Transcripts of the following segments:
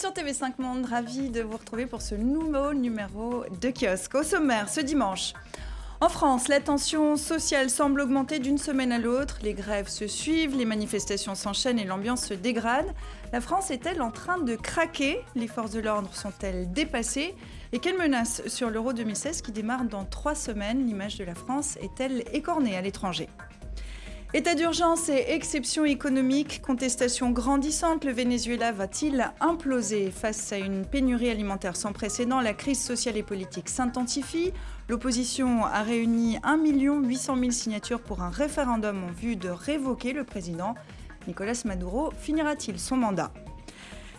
sur TV5 Monde, ravi de vous retrouver pour ce nouveau numéro de Kiosque. Au sommaire, ce dimanche, en France, la tension sociale semble augmenter d'une semaine à l'autre. Les grèves se suivent, les manifestations s'enchaînent et l'ambiance se dégrade. La France est-elle en train de craquer ? Les forces de l'ordre sont-elles dépassées ? Et quelle menace sur l'Euro 2016 qui démarre dans 3 semaines ? L'image de la France est-elle écornée à l'étranger ? État d'urgence et exception économique, contestation grandissante, le Venezuela va-t-il imploser ? Face à une pénurie alimentaire sans précédent, la crise sociale et politique s'intensifie. L'opposition a réuni 1 800 000 signatures pour un référendum en vue de révoquer le président. Nicolás Maduro finira-t-il son mandat ?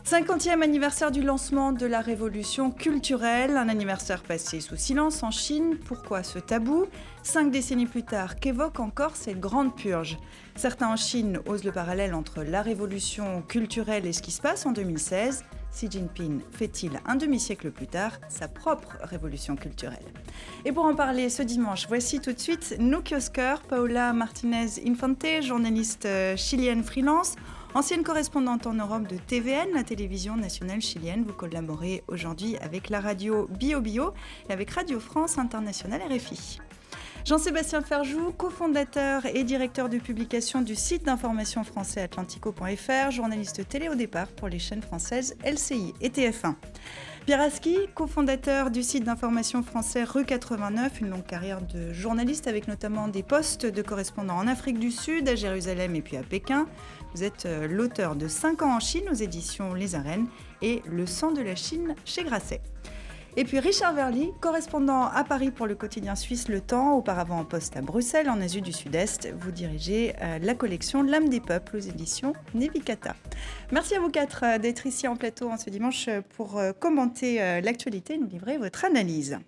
50e anniversaire du lancement de la révolution culturelle, un anniversaire passé sous silence en Chine. Pourquoi ce tabou ? 5 décennies plus tard, qu'évoque encore cette grande purge ? Certains en Chine osent le parallèle entre la révolution culturelle et ce qui se passe en 2016. Xi Jinping fait-il un demi-siècle plus tard sa propre révolution culturelle ? Et pour en parler ce dimanche, voici tout de suite nos kiosqueurs. Paola Martinez-Infante, journaliste chilienne freelance, ancienne correspondante en Europe de TVN, la télévision nationale chilienne. Vous collaborez aujourd'hui avec la radio Bio Bio et avec Radio France Internationale RFI. Jean-Sébastien Ferjou, cofondateur et directeur de publication du site d'information français atlantico.fr, journaliste télé au départ pour les chaînes françaises LCI et TF1. Pierre Aski, cofondateur du site d'information français Rue 89, une longue carrière de journaliste avec notamment des postes de correspondant en Afrique du Sud, à Jérusalem et puis à Pékin. Vous êtes l'auteur de 5 ans en Chine aux éditions Les Arènes et Le sang de la Chine chez Grasset. Et puis Richard Verly, correspondant à Paris pour le quotidien suisse Le Temps, auparavant en poste à Bruxelles, en Asie du Sud-Est. Vous dirigez la collection L'âme des peuples aux éditions Nevikata. Merci à vous 4 d'être ici en plateau en ce dimanche pour commenter l'actualité et nous livrer votre analyse.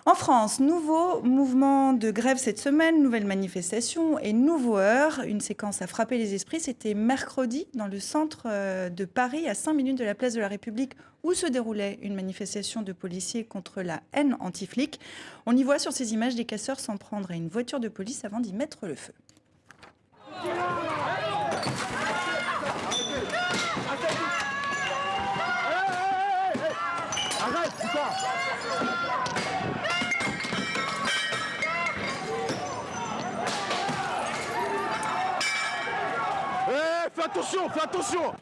En France, nouveau mouvement de grève cette semaine, nouvelle manifestation et nouveau heurt. Une séquence a frappé les esprits. C'était mercredi dans le centre de Paris, à 5 minutes de la place de la République, où se déroulait une manifestation de policiers contre la haine anti-flic. On y voit sur ces images des casseurs s'en prendre à une voiture de police avant d'y mettre le feu. Arrête, putain! Fais attention, fais attention!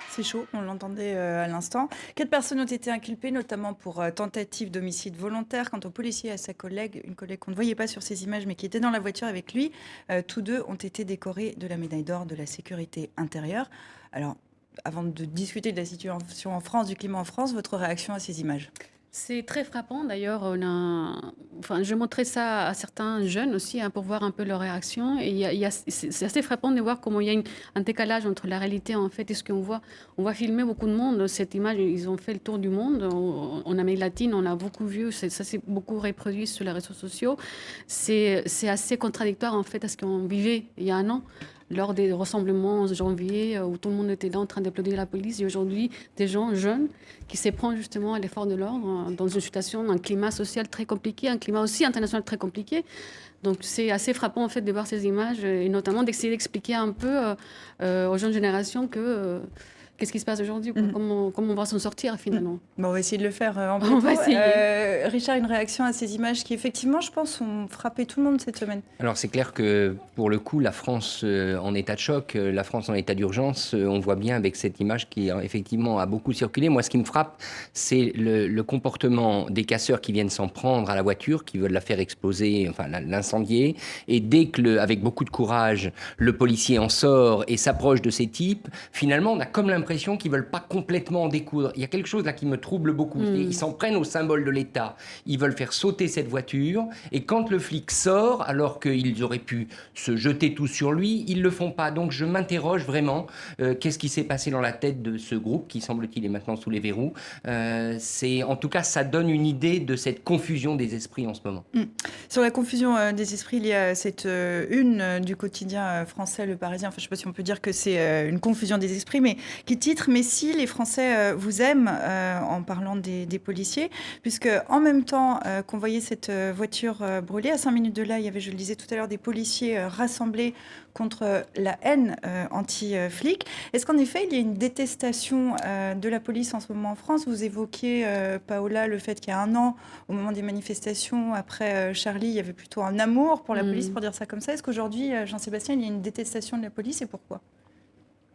C'est chaud, on l'entendait à l'instant. 4 personnes ont été inculpées, notamment pour tentative d'homicide volontaire. Quant au policier et à sa collègue, une collègue qu'on ne voyait pas sur ces images, mais qui était dans la voiture avec lui, tous deux ont été décorés de la médaille d'or de la sécurité intérieure. Alors, avant de discuter de la situation en France, du climat en France, votre réaction à ces images ? C'est très frappant. D'ailleurs, je montrais ça à certains jeunes aussi pour voir un peu leur réaction. Et c'est assez frappant de voir comment il y a un décalage entre la réalité en fait et ce qu'on voit. On voit filmer beaucoup de monde. Cette image, ils ont fait le tour du monde. En Amérique latine, on l'a beaucoup vu. Ça s'est beaucoup reproduit sur les réseaux sociaux. C'est assez contradictoire en fait à ce qu'on vivait il y a 1 an. Lors des rassemblements en janvier, où tout le monde était là en train d'applaudir la police. Et aujourd'hui, des gens jeunes qui s'éprennent justement à l'effort de l'ordre dans une situation, un climat social très compliqué, un climat aussi international très compliqué. Donc c'est assez frappant en fait de voir ces images et notamment d'essayer d'expliquer un peu aux jeunes générations que... qu'est-ce qui se passe aujourd'hui ? Comment on va s'en sortir finalement ? Bon, on va essayer de le faire en On va essayer. Richard, une réaction à ces images qui effectivement, je pense, ont frappé tout le monde cette semaine. Alors c'est clair que pour le coup, la France en état de choc, la France en état d'urgence, on voit bien avec cette image qui effectivement a beaucoup circulé. Moi, ce qui me frappe, c'est le comportement des casseurs qui viennent s'en prendre à la voiture, qui veulent la faire exploser, enfin l'incendier. Et dès que, avec beaucoup de courage, le policier en sort et s'approche de ces types, finalement, on a comme l'impression l'impression qu'ils veulent pas complètement en découdre. Il y a quelque chose là qui me trouble beaucoup. Ils s'en prennent au symbole de l'État. Ils veulent faire sauter cette voiture. Et quand le flic sort, alors qu'ils auraient pu se jeter tous sur lui, ils le font pas. Donc je m'interroge vraiment. Qu'est-ce qui s'est passé dans la tête de ce groupe qui, semble-t-il, est maintenant sous les verrous. En tout cas, ça donne une idée de cette confusion des esprits en ce moment. Sur la confusion des esprits, il y a cette une du quotidien français, Le Parisien. Enfin, je ne sais pas si on peut dire que c'est une confusion des esprits, mais qui titre « Mais si les Français vous aiment » en parlant des policiers, puisque en même temps qu'on voyait cette voiture brûlée, à 5 minutes de là, il y avait, je le disais tout à l'heure, des policiers rassemblés contre la haine anti-flic. Est-ce qu'en effet, il y a une détestation de la police en ce moment en France? Vous évoquiez, Paola, le fait qu'il y a un an, au moment des manifestations, après Charlie, il y avait plutôt un amour pour la police, pour dire ça comme ça. Est-ce qu'aujourd'hui, Jean-Sébastien, il y a une détestation de la police et pourquoi?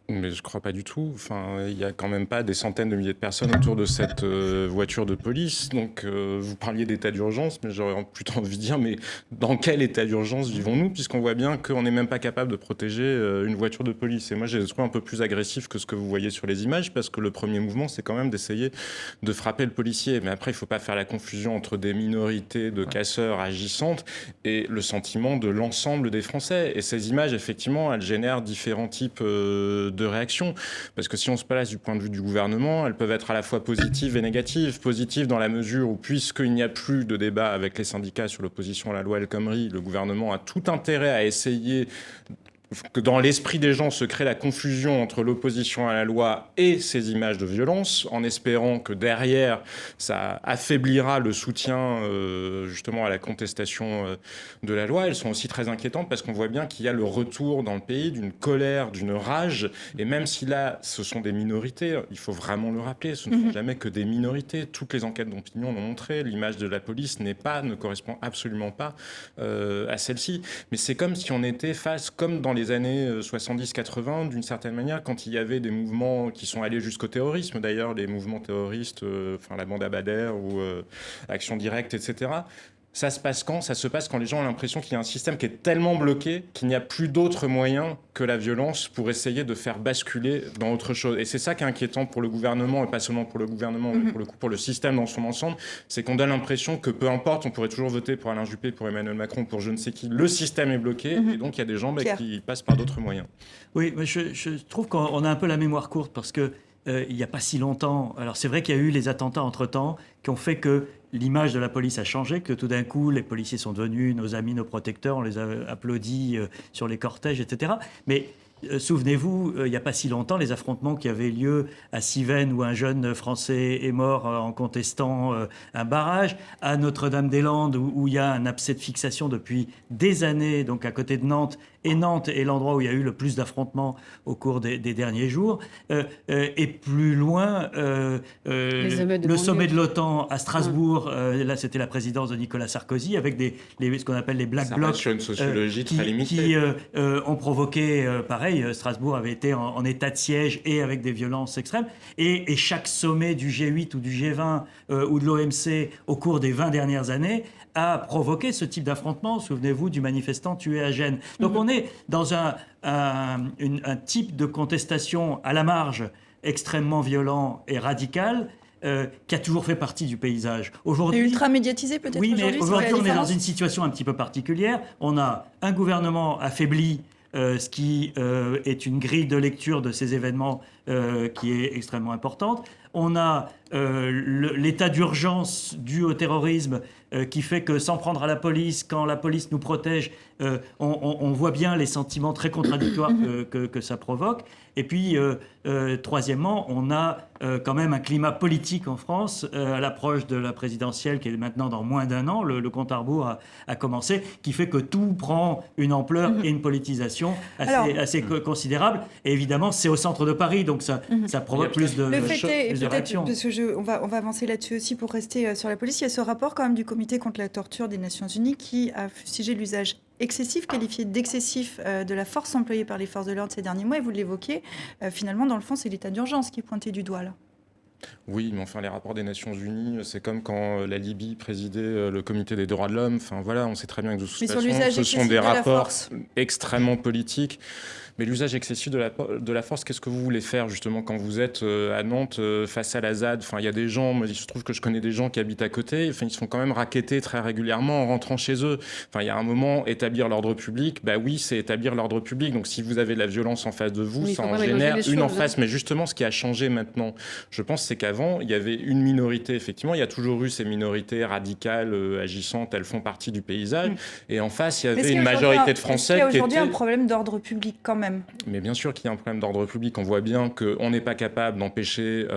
Mais je crois pas du tout. Enfin, il y a quand même pas des centaines de milliers de personnes autour de cette voiture de police. Donc, vous parliez d'état d'urgence, mais j'aurais plutôt envie de dire, mais dans quel état d'urgence vivons-nous? Puisqu'on voit bien qu'on n'est même pas capable de protéger une voiture de police. Et moi, j'ai trouvé un peu plus agressif que ce que vous voyez sur les images, parce que le premier mouvement, c'est quand même d'essayer de frapper le policier. Mais après, il faut pas faire la confusion entre des minorités de casseurs agissantes et le sentiment de l'ensemble des Français. Et ces images, effectivement, elles génèrent différents types de réactions. Parce que si on se place du point de vue du gouvernement, elles peuvent être à la fois positives et négatives. Positives dans la mesure où, puisqu'il n'y a plus de débat avec les syndicats sur l'opposition à la loi El Khomri, le gouvernement a tout intérêt à essayer que dans l'esprit des gens se crée la confusion entre l'opposition à la loi et ces images de violence, en espérant que derrière, ça affaiblira le soutien justement à la contestation de la loi. Elles sont aussi très inquiétantes parce qu'on voit bien qu'il y a le retour dans le pays d'une colère, d'une rage, et même si là, ce sont des minorités, il faut vraiment le rappeler, ce ne sont jamais que des minorités. Toutes les enquêtes d'opinion l'ont montré, l'image de la police ne correspond absolument pas à celle-ci. Mais c'est comme si on était face, comme dans les années 70-80, d'une certaine manière, quand il y avait des mouvements qui sont allés jusqu'au terrorisme, d'ailleurs, les mouvements terroristes, la bande Abadère ou Action Directe, etc. Ça se passe quand? Ça se passe quand les gens ont l'impression qu'il y a un système qui est tellement bloqué qu'il n'y a plus d'autre moyen que la violence pour essayer de faire basculer dans autre chose. Et c'est ça qui est inquiétant pour le gouvernement, et pas seulement pour le gouvernement, mais pour le système dans son ensemble, c'est qu'on donne l'impression que peu importe, on pourrait toujours voter pour Alain Juppé, pour Emmanuel Macron, pour je ne sais qui, le système est bloqué, et donc il y a des gens qui passent par d'autres moyens. Oui, mais je trouve qu'on a un peu la mémoire courte, parce que il n'y a pas si longtemps, alors c'est vrai qu'il y a eu les attentats entre-temps qui ont fait que l'image de la police a changé, que tout d'un coup, les policiers sont devenus nos amis, nos protecteurs, on les a applaudis sur les cortèges, etc. Mais souvenez-vous, il n'y a pas si longtemps, les affrontements qui avaient lieu à Civenne, où un jeune Français est mort en contestant un barrage, à Notre-Dame-des-Landes, où il y a un abcès de fixation depuis des années, donc à côté de Nantes. Et Nantes est l'endroit où il y a eu le plus d'affrontements au cours des derniers jours. Et plus loin, le sommet de l'OTAN à Strasbourg, là c'était la présidence de Nicolas Sarkozy, avec ce qu'on appelle les Black Blocs, sur une sociologie très limitée. qui ont provoqué, pareil, Strasbourg avait été en état de siège et avec des violences extrêmes. Et chaque sommet du G8 ou du G20 ou de l'OMC au cours des 20 dernières années a provoqué ce type d'affrontement. Souvenez-vous du manifestant tué à Gênes. Donc on est dans un type de contestation à la marge extrêmement violent et radical qui a toujours fait partie du paysage. Aujourd'hui, et ultra médiatisé peut-être. Oui, mais aujourd'hui on est dans une situation un petit peu particulière. On a un gouvernement affaibli, ce qui est une grille de lecture de ces événements qui est extrêmement importante. On a l'état d'urgence dû au terrorisme qui fait que s'en prendre à la police, quand la police nous protège, on voit bien les sentiments très contradictoires que ça provoque. Et puis, troisièmement, on a quand même un climat politique en France à l'approche de la présidentielle qui est maintenant dans moins d'un an. Le compte à rebours a commencé, qui fait que tout prend une ampleur et une politisation assez considérable. Et évidemment, c'est au centre de Paris, donc ça provoque plus de réactions. Parce que on va avancer là-dessus aussi pour rester sur la police. Il y a ce rapport quand même du Comité contre la torture des Nations Unies qui a fustigé l'usage excessif, qualifié d'excessif de la force employée par les forces de l'ordre ces derniers mois. Et vous l'évoquiez, finalement, dans le fond, c'est l'état d'urgence qui est pointé du doigt là. Oui, mais enfin, les rapports des Nations Unies, c'est comme quand la Libye présidait le Comité des droits de l'homme. Enfin, voilà, on sait très bien que de toute façon, ce sont des rapports extrêmement politiques. Mais l'usage excessif de la force, qu'est-ce que vous voulez faire justement quand vous êtes à Nantes face à la ZAD? Enfin, il y a des gens, moi, il se trouve que je connais des gens qui habitent à côté, enfin, ils se font quand même racketter très régulièrement en rentrant chez eux. Enfin, il y a un moment, établir l'ordre public, bah oui, c'est établir l'ordre public. Donc si vous avez de la violence en face de vous, Oui, ça faut en pas génère mélanger les une en choses, face. Mais justement, ce qui a changé maintenant, je pense, c'est qu'avant, il y avait une minorité, effectivement, il y a toujours eu ces minorités radicales, agissantes, elles font partie du paysage. Et en face, il y Mais est-ce avait qu'il y une a majorité de est-ce Français qu'il y a qui aujourd'hui étaient... un problème d'ordre public quand même? Mais bien sûr qu'il y a un problème d'ordre public. On voit bien qu'on n'est pas capable d'empêcher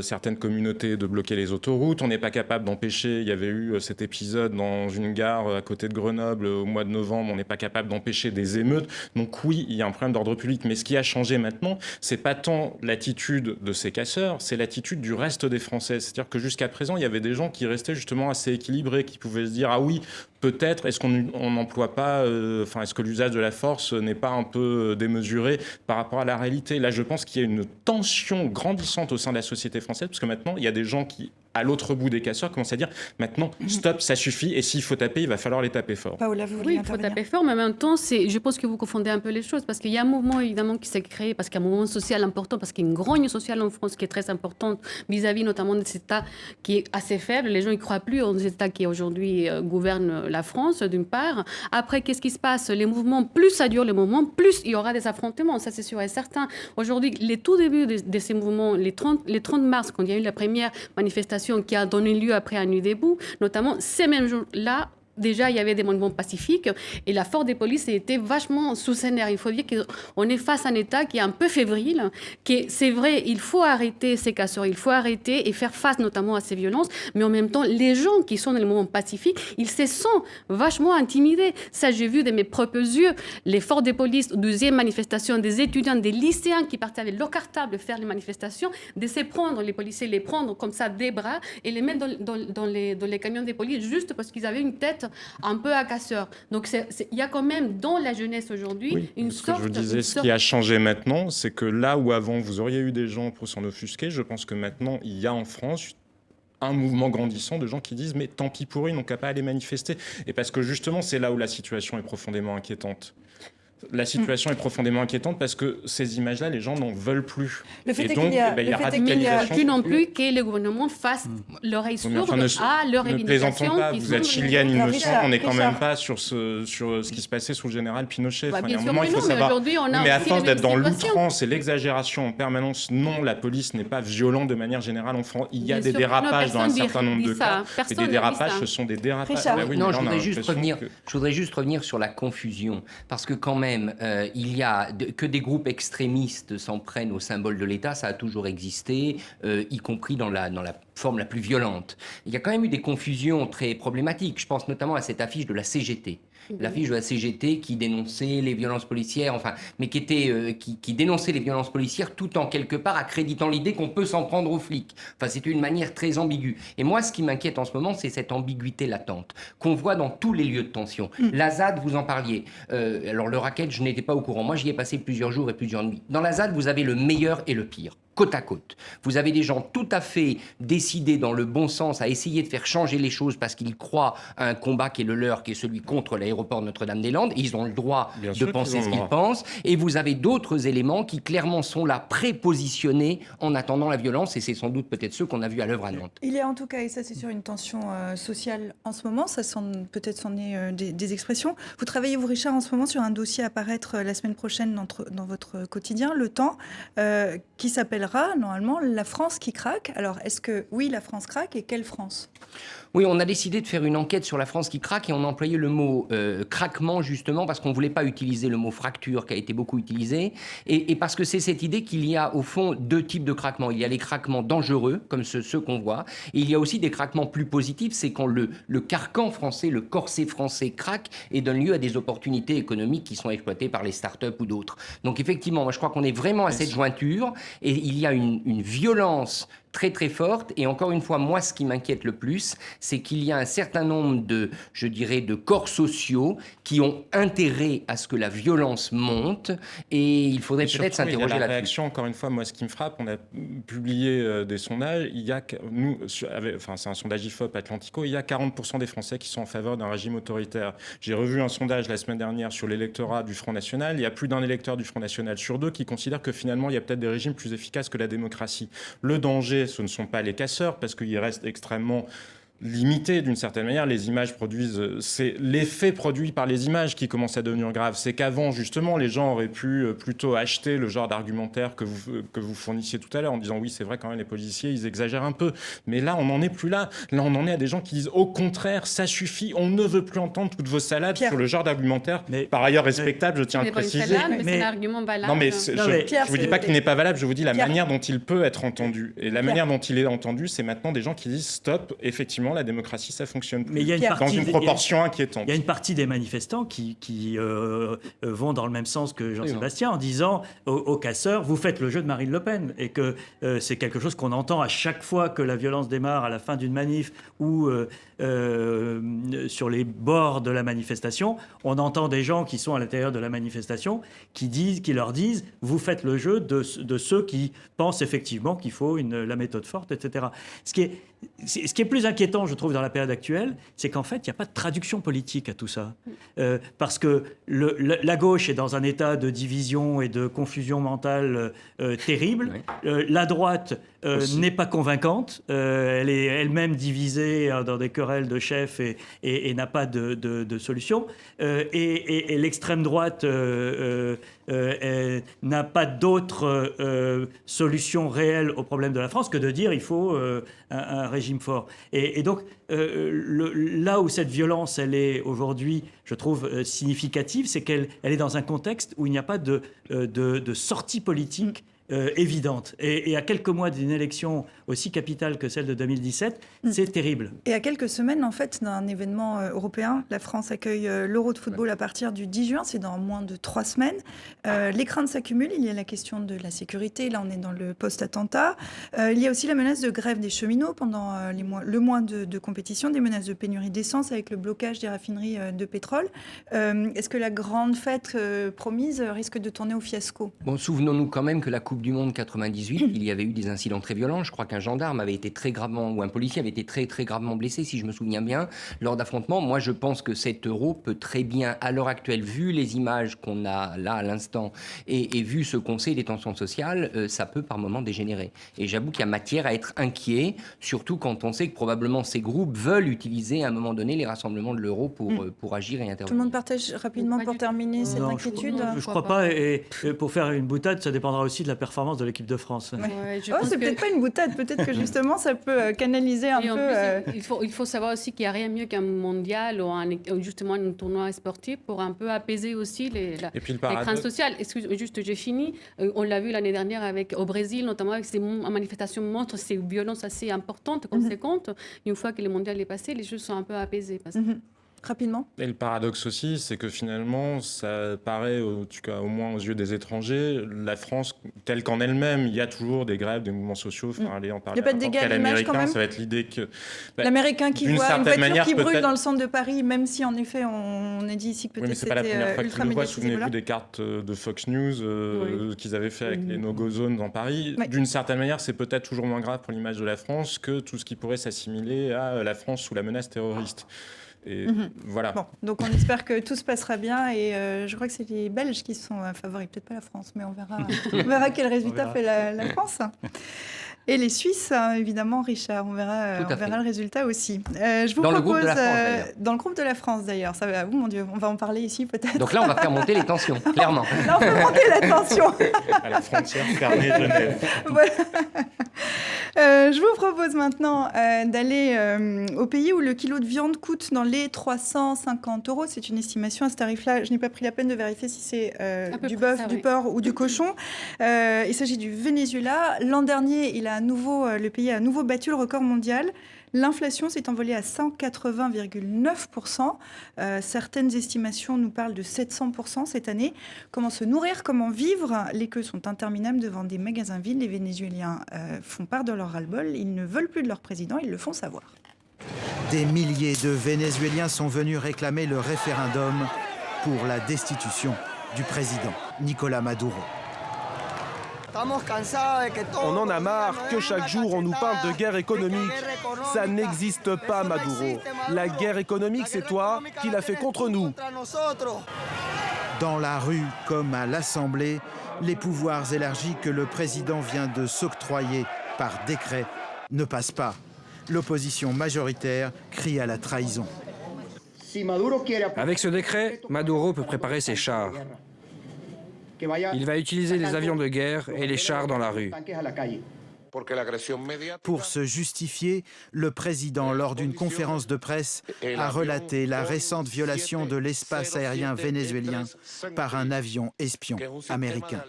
certaines communautés de bloquer les autoroutes. On n'est pas capable d'empêcher, il y avait eu cet épisode dans une gare à côté de Grenoble au mois de novembre, on n'est pas capable d'empêcher des émeutes. Donc oui, il y a un problème d'ordre public. Mais ce qui a changé maintenant, c'est pas tant l'attitude de ces casseurs, c'est l'attitude du reste des Français. C'est-à-dire que jusqu'à présent, il y avait des gens qui restaient justement assez équilibrés, qui pouvaient se dire « Ah oui, peut-être, est-ce qu'on n'emploie pas, est-ce que l'usage de la force n'est pas un peu démesuré par rapport à la réalité ?» Là, je pense qu'il y a une tension grandissante au sein de la société française, parce que maintenant, il y a des gens qui, à l'autre bout des casseurs, commencent à dire « Maintenant, stop, ça suffit, et s'il faut taper, il va falloir les taper fort. » Paola, vous Oui, voulez il faut intervenir? taper fort, mais en même temps, je pense que vous confondez un peu les choses, parce qu'il y a un mouvement évidemment qui s'est créé, parce qu'il y a un mouvement social important, parce qu'il y a une grogne sociale en France qui est très importante vis-à-vis notamment des États qui est assez faible. Les gens ne croient plus aux États qui aujourd'hui gouvernent la France, d'une part. Après, qu'est-ce qui se passe? Les mouvements, plus ça dure le moment, plus il y aura des affrontements, ça c'est sûr et certain. Aujourd'hui, les tout débuts de ces mouvements, les 30 mars, quand il y a eu la première manifestation qui a donné lieu après à Nuit debout, notamment ces mêmes jours-là, déjà, il y avait des mouvements pacifiques et la force des polices était vachement sous ses nerfs. Il faut dire qu'on est face à un État qui est un peu fébrile, c'est vrai, il faut arrêter ces casseurs, il faut arrêter et faire face notamment à ces violences, mais en même temps, les gens qui sont dans les mouvements pacifiques, ils se sentent vachement intimidés. Ça, j'ai vu de mes propres yeux, les forces des polices, deuxième manifestation, des étudiants, des lycéens qui partaient avec leur cartable faire les manifestations, d'essayer de prendre les policiers, les prendre comme ça des bras et les mettre dans les camions des polices juste parce qu'ils avaient une tête un peu à casseur. Donc il y a quand même dans la jeunesse aujourd'hui une Ce que sorte... je vous disais, ce qui a changé maintenant, c'est que là où avant vous auriez eu des gens pour s'en offusquer, je pense que maintenant il y a en France un mouvement grandissant de gens qui disent mais tant pis pour eux, ils n'ont qu'à pas aller manifester. Et parce que justement c'est là où la situation est profondément inquiétante. La situation est profondément inquiétante parce que ces images-là, les gens n'en veulent plus. Le fait et est donc, qu'il y a, il y a le fait est qu'il y a- radicalisation. plus non plus que le gouvernement fasse l'oreille Mais sourde enfin, à leurs ne plaisantons revendications. pas, qui vous sont- êtes chilienne, il me Richard, semble, on n'est quand Richard. même pas sur ce qui se passait sous le général Pinochet. Bah, Enfin, il y a bien un sûr moment, que il faut non, mais savoir. aujourd'hui, on a Mais à aussi force la d'être dans même situation. l'outrance et l'exagération en permanence, non, la police n'est pas violente de manière générale en France. Il y a Bien des sûr que non, dérapages dans un personne certain nombre dit de ça. cas. Personne Et des ne dit dérapages, ça. ce sont des dérapages. Richard. Bah oui, Non, mais je là, on a voudrais juste l'impression que- revenir sur la confusion. Parce que quand même, il y a que des groupes extrémistes s'en prennent au symbole de l'État, ça a toujours existé, y compris dans la forme la plus violente. Il y a quand même eu des confusions très problématiques. Je pense notamment à cette affiche de la CGT. L'affiche de la CGT qui dénonçait les violences policières, mais qui dénonçait les violences policières tout en quelque part accréditant l'idée qu'on peut s'en prendre aux flics. Enfin, c'était une manière très ambiguë. Et moi, ce qui m'inquiète en ce moment, c'est cette ambiguïté latente qu'on voit dans tous les lieux de tension. La ZAD, vous en parliez. Alors, le racket, je n'étais pas au courant. Moi, j'y ai passé plusieurs jours et plusieurs nuits. Dans la ZAD, vous avez le meilleur et le pire, côte à côte. Vous avez des gens tout à fait décidés dans le bon sens à essayer de faire changer les choses parce qu'ils croient à un combat qui est le leur, qui est celui contre l'aéroport Notre-Dame-des-Landes. Ils ont le droit Bien de sûr penser qu'ils ont ce le qu'ils droit. pensent. Et vous avez d'autres éléments qui clairement sont là, prépositionnés en attendant la violence. Et c'est sans doute peut-être ceux qu'on a vus à l'œuvre à Nantes. Il y a en tout cas, et ça c'est sûr, une tension sociale en ce moment, peut-être s'en est des expressions. Vous travaillez, vous Richard, en ce moment sur un dossier à paraître la semaine prochaine dans votre quotidien, Le Temps, qui s'appellera normalement La France qui craque. Alors est-ce que oui, la France craque, et quelle France? Oui, on a décidé de faire une enquête sur la France qui craque et on a employé le mot craquement justement parce qu'on ne voulait pas utiliser le mot fracture qui a été beaucoup utilisé et parce que c'est cette idée qu'il y a au fond deux types de craquements. Il y a les craquements dangereux comme ceux qu'on voit et il y a aussi des craquements plus positifs, c'est quand le carcan français, le corset français craque et donne lieu à des opportunités économiques qui sont exploitées par les startups ou d'autres. Donc effectivement, moi je crois qu'on est vraiment à cette jointure et il y a une violence très très forte. Et encore une fois, moi, ce qui m'inquiète le plus, c'est qu'il y a un certain nombre de, je dirais, de corps sociaux qui ont intérêt à ce que la violence monte. Et il faudrait peut-être s'interroger la là-dessus. réaction, encore une fois, moi, ce qui me frappe, on a publié des sondages. Il y a, c'est un sondage IFOP Atlantico. Il y a 40% des Français qui sont en faveur d'un régime autoritaire. J'ai revu un sondage la semaine dernière sur l'électorat du Front National. Il y a plus d'un électeur du Front National sur 2 qui considère que finalement, il y a peut-être des régimes plus efficaces que la démocratie. Le danger, ce ne sont pas les casseurs, parce qu'ils restent extrêmement limité d'une certaine manière. Les images produisent... C'est l'effet produit par les images qui commence à devenir grave. C'est qu'avant, justement, les gens auraient pu plutôt acheter le genre d'argumentaire que vous fournissiez tout à l'heure en disant oui, c'est vrai quand même, les policiers, ils exagèrent un peu. Mais là, on n'en est plus là. Là, on en est à des gens qui disent au contraire, ça suffit, on ne veut plus entendre toutes vos salades Pierre. sur le genre d'argumentaire. Par ailleurs respectable, je tiens à le C'est pas une préciser. salade, mais c'est un argument valable. Non, mais Pierre, je vous dis pas qu'il n'est pas valable, je vous dis la Pierre. manière dont il peut être entendu. Et la manière dont il est entendu, c'est maintenant des gens qui disent stop, effectivement, la démocratie, ça fonctionne plus. Mais il y a une Pierre. partie Dans une proportion inquiétante. Il y a une partie des manifestants qui vont dans le même sens que Jean-Sébastien en disant aux casseurs, vous faites le jeu de Marine Le Pen, et que c'est quelque chose qu'on entend à chaque fois que la violence démarre à la fin d'une manif ou sur les bords de la manifestation. On entend des gens qui sont à l'intérieur de la manifestation qui leur disent, vous faites le jeu de ceux qui pensent effectivement qu'il faut la méthode forte, etc. Ce qui est plus inquiétant, je trouve, dans la période actuelle, c'est qu'en fait, il n'y a pas de traduction politique à tout ça. Parce que la gauche est dans un état de division et de confusion mentale terrible. Oui. La droite n'est pas convaincante. Elle est elle-même divisée dans des querelles de chefs et n'a pas de solution. Et l'extrême droite n'a pas d'autre solution réelle au problème de la France que de dire il faut un régime fort. Et donc, là où cette violence, elle est aujourd'hui, je trouve, significative, c'est qu'elle est dans un contexte où il n'y a pas de sortie politique évidente. Et à quelques mois d'une élection aussi capitale que celle de 2017, c'est terrible. Et à quelques semaines, en fait, d'un événement européen, la France accueille l'Euro de football à partir du 10 juin, c'est dans moins de 3 semaines. Les craintes s'accumulent, il y a la question de la sécurité, là on est dans le post-attentat. Il y a aussi la menace de grève des cheminots pendant le mois de compétition, des menaces de pénurie d'essence avec le blocage des raffineries de pétrole. Est-ce que la grande fête promise risque de tourner au fiasco ? Bon, souvenons-nous quand même que la Coupe du Monde 98, il y avait eu des incidents très violents. Je crois qu'un gendarme avait été très gravement, ou un policier avait été très très gravement blessé, si je me souviens bien, lors d'affrontements. Moi, je pense que cet euro peut très bien, à l'heure actuelle, vu les images qu'on a là à l'instant, et vu ce qu'on sait des tensions sociales, ça peut par moments dégénérer. Et j'avoue qu'il y a matière à être inquiet, surtout quand on sait que probablement ces groupes veulent utiliser à un moment donné les rassemblements de l'euro pour agir et intervenir. Tout le monde partage rapidement pour terminer cette Non, inquiétude. je crois pas. Et pour faire une boutade, ça dépendra aussi de la performance de l'équipe de France. Ouais, je Oh, pense c'est que- peut-être pas une boutade, peut-être que justement ça peut canaliser un Et en peu. plus, il faut savoir aussi qu'il n'y a rien mieux qu'un mondial ou justement un tournoi sportif pour un peu apaiser aussi les Et puis le craintes paradoxe, sociales. Juste, j'ai fini. On l'a vu l'année dernière au Brésil, notamment avec ces manifestations montrent ces violences assez importantes, conséquentes. Une fois que le mondial est passé, les choses sont un peu apaisées. Parce que... Rapidement. et le paradoxe aussi, c'est que finalement, ça paraît, en tout cas au moins aux yeux des étrangers, la France, telle qu'en elle-même, il y a toujours des grèves, des mouvements sociaux. Enfin, allez en parler. Il y a pas de dégâts à l'image, quand même. Ça va être l'idée que L'Américain qui d'une voit une certaine voiture manière, qui brûle peut-être- dans le centre de Paris, même si en effet on a dit ici que oui, peut-être mais c'est pas la c'était première fois ultra qu'ils le voient. médiatisé. Souvenez-vous Voilà. des cartes de Fox News qu'ils avaient fait avec les no-go zones dans Paris. Ouais. D'une certaine manière, c'est peut-être toujours moins grave pour l'image de la France que tout ce qui pourrait s'assimiler à la France sous la menace terroriste. Et voilà. Bon, donc on espère que tout se passera bien et je crois que c'est les Belges qui sont favoris, peut-être pas la France, mais on verra quel résultat fait la France. Et les Suisses, évidemment, Richard, on verra le résultat aussi. Je vous Dans le propose, groupe de la France, d'ailleurs. dans le groupe de la France d'ailleurs, ça va, oh mon Dieu, on va en parler ici peut-être. Donc là, on va faire monter les tensions, clairement. Là, on peut monter la tension. À la frontière fermée de Genève. Voilà. Je vous propose maintenant d'aller au pays où le kilo de viande coûte dans les 350 €. C'est une estimation à ce tarif-là. Je n'ai pas pris la peine de vérifier si c'est peu du près bœuf, ça, du oui. porc ou du cochon. Il s'agit du Venezuela. L'an dernier, le pays a à nouveau battu le record mondial. L'inflation s'est envolée à 180,9%. Certaines estimations nous parlent de 700% cette année. Comment se nourrir, comment vivre? Les queues sont interminables devant des magasins vides. Les Vénézuéliens font part de leur ras-le-bol. Ils ne veulent plus de leur président, ils le font savoir. Des milliers de Vénézuéliens sont venus réclamer le référendum pour la destitution du président Nicolás Maduro. On en a marre que chaque jour on nous parle de guerre économique. Ça n'existe pas, Maduro. La guerre économique, c'est toi qui l'as fait contre nous. Dans la rue comme à l'Assemblée, les pouvoirs élargis que le président vient de s'octroyer par décret ne passent pas. L'opposition majoritaire crie à la trahison. Avec ce décret, Maduro peut préparer ses chars. Il va utiliser les avions de guerre et les chars dans la rue. Pour se justifier, le président, lors d'une conférence de presse, a relaté la récente violation de l'espace aérien vénézuélien par un avion espion américain.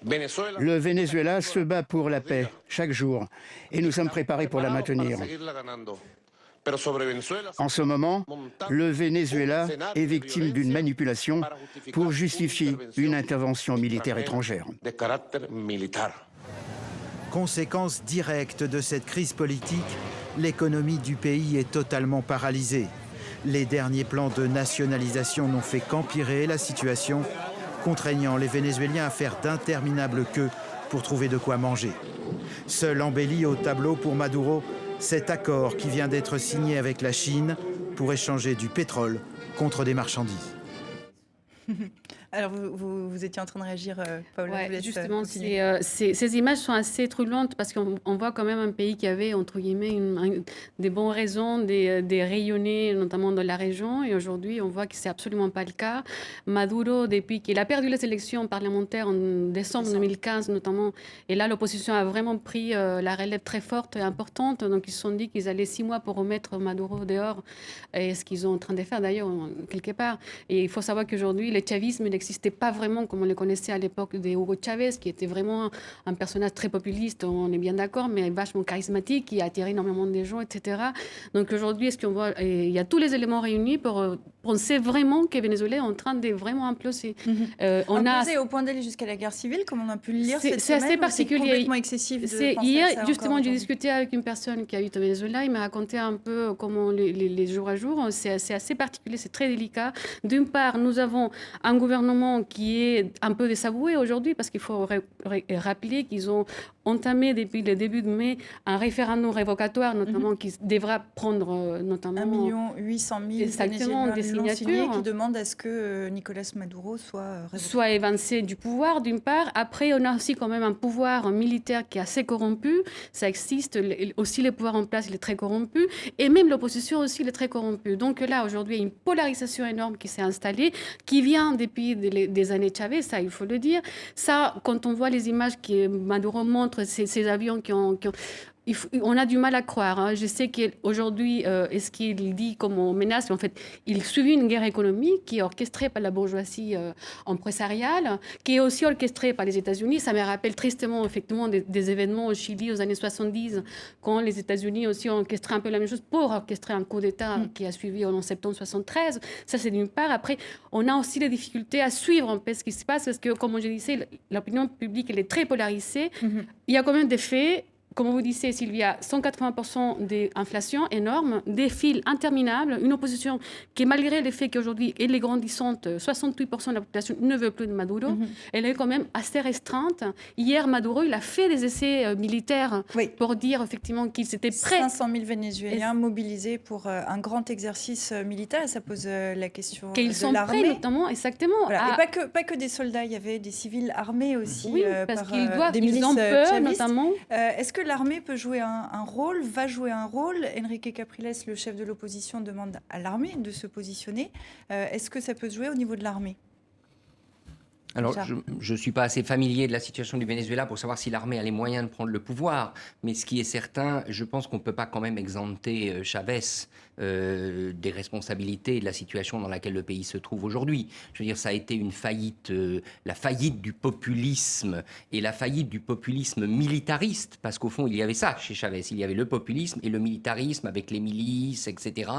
Le Venezuela se bat pour la paix chaque jour et nous sommes préparés pour la maintenir. En ce moment, le Venezuela est victime d'une manipulation pour justifier une intervention militaire étrangère. Conséquence directe de cette crise politique, l'économie du pays est totalement paralysée. Les derniers plans de nationalisation n'ont fait qu'empirer la situation, contraignant les Vénézuéliens à faire d'interminables queues pour trouver de quoi manger. Seul embelli au tableau pour Maduro, cet accord qui vient d'être signé avec la Chine pour échanger du pétrole contre des marchandises. Alors, vous étiez en train de réagir, Paola. Ouais, je vous laisse justement, continuer. ces images sont assez troublantes parce qu'on voit quand même un pays qui avait, entre guillemets, des bonnes raisons de rayonner, notamment dans la région. Et aujourd'hui, on voit que ce n'est absolument pas le cas. Maduro, depuis qu'il a perdu les élections parlementaires en décembre 2015, notamment, et là, l'opposition a vraiment pris la relève très forte et importante. Donc, ils se sont dit qu'ils allaient 6 mois pour remettre Maduro dehors. Et ce qu'ils sont en train de faire, d'ailleurs, quelque part. Et il faut savoir qu'aujourd'hui, le chavisme n'existait pas vraiment comme on le connaissait à l'époque de Hugo Chavez, qui était vraiment un personnage très populiste, on est bien d'accord, mais vachement charismatique, qui a attiré énormément de gens, etc. Donc aujourd'hui, est-ce qu'on voit, il y a tous les éléments réunis pour penser vraiment que Venezuela est en train de vraiment imploser. Imploser au point d'aller jusqu'à la guerre civile, comme on a pu le lire cette c'est semaine. assez particulier. C'est complètement excessif de penser hier, à ça justement, encore j'ai aujourd'hui. discuté avec une personne qui habite au Venezuela. Il m'a raconté un peu comment les jours à jour. C'est assez particulier, c'est très délicat. D'une part, nous avons un gouvernement qui est un peu désavoué aujourd'hui parce qu'il faut rappeler qu'ils ont entamé depuis le début de mai un référendum révocatoire, notamment qui devra prendre notamment 1 800 000 exactement des Vénézuéliens l'ont signé, signatures qui demandent à ce que Nicolás Maduro soit révoqué. soit évincé du pouvoir, d'une part. Après, on a aussi quand même un pouvoir militaire qui est assez corrompu. Ça existe. Aussi, le pouvoir en place, il est très corrompu. Et même l'opposition aussi, il est très corrompu. Donc là, aujourd'hui, il y a une polarisation énorme qui s'est installée, qui vient depuis des années Chavez, ça, il faut le dire. Ça, quand on voit les images que Maduro montre, ces avions qui ont on a du mal à croire. Hein. Je sais qu'aujourd'hui, est-ce qu'il dit comme menace, en fait, il subit une guerre économique qui est orchestrée par la bourgeoisie empresariale, qui est aussi orchestrée par les États-Unis. Ça me rappelle tristement, effectivement, des événements au Chili aux années 70, quand les États-Unis aussi ont orchestré un peu la même chose pour orchestrer un coup d'État qui a suivi en septembre 73. Ça, c'est d'une part. Après, on a aussi les difficultés à suivre un peu ce qui se passe, parce que, comme je disais, l'opinion publique, elle est très polarisée. Il y a quand même des faits. Comme vous disiez, Sylvia, 180% d'inflation énorme, des files interminables, une opposition qui, malgré le fait qu'aujourd'hui elle est grandissante, 68% de la population ne veut plus de Maduro, elle est quand même assez restreinte. Hier, Maduro, il a fait des essais militaires pour dire effectivement qu'il s'était prêt. 500 000 Vénézuéliens mobilisés pour un grand exercice militaire. Et ça pose la question Qu'ils de sont l'armée. prêts, notamment, exactement. Voilà. Et pas que des soldats, il y avait des civils armés aussi. Oui, parce qu'ils doivent, des ils milices ont peur, chavistes. notamment. Est-ce que l'armée peut jouer un rôle, va jouer un rôle? Enrique Capriles, le chef de l'opposition, demande à l'armée de se positionner. Est-ce que ça peut se jouer au niveau de l'armée? Alors, je ne suis pas assez familier de la situation du Venezuela pour savoir si l'armée a les moyens de prendre le pouvoir. Mais ce qui est certain, je pense qu'on ne peut pas quand même exempter Chavez des responsabilités de la situation dans laquelle le pays se trouve aujourd'hui. Je veux dire, ça a été une faillite, la faillite du populisme et la faillite du populisme militariste, parce qu'au fond, il y avait ça chez Chavez. Il y avait le populisme et le militarisme avec les milices, etc.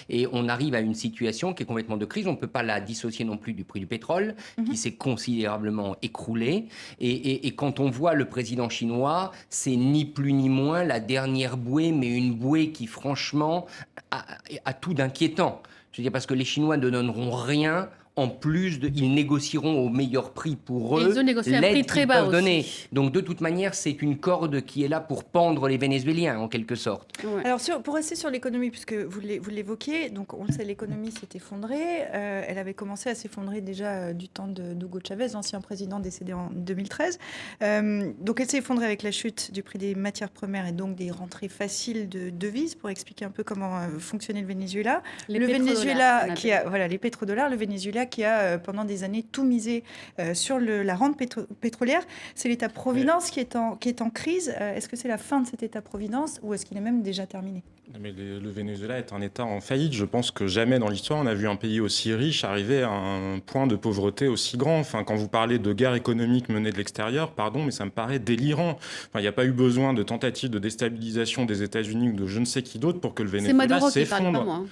Et on arrive à une situation qui est complètement de crise. On ne peut pas la dissocier non plus du prix du pétrole, qui s'est considérablement écroulé. Et quand on voit le président chinois, c'est ni plus ni moins la dernière bouée, mais une bouée qui, franchement, a tout d'inquiétant. Je veux dire, parce que les Chinois ne donneront rien. En plus, ils négocieront au meilleur prix pour eux. Ils ont négocié un prix très bas aussi. Donner. Donc, de toute manière, c'est une corde qui est là pour pendre les Vénézuéliens, en quelque sorte. Ouais. Alors, pour rester sur l'économie, puisque vous l'évoquiez, donc on le sait, l'économie s'est effondrée. Elle avait commencé à s'effondrer déjà du temps d'Hugo Chavez, ancien président décédé en 2013. Donc, elle s'est effondrée avec la chute du prix des matières premières et donc des rentrées faciles de devises, pour expliquer un peu comment fonctionnait le Venezuela. Les pétrodollars, le Venezuela qui a pendant des années tout misé sur la rente pétrolière. C'est l'État-providence qui est en crise. Est-ce que c'est la fin de cet État-providence ou est-ce qu'il est même déjà terminé ? Mais le Venezuela est un État en faillite. Je pense que jamais dans l'histoire on a vu un pays aussi riche arriver à un point de pauvreté aussi grand. Enfin, quand vous parlez de guerre économique menée de l'extérieur, pardon, mais ça me paraît délirant. Enfin, il n'y a pas eu besoin de tentatives de déstabilisation des États-Unis ou de je ne sais qui d'autre pour que le Venezuela s'effondre.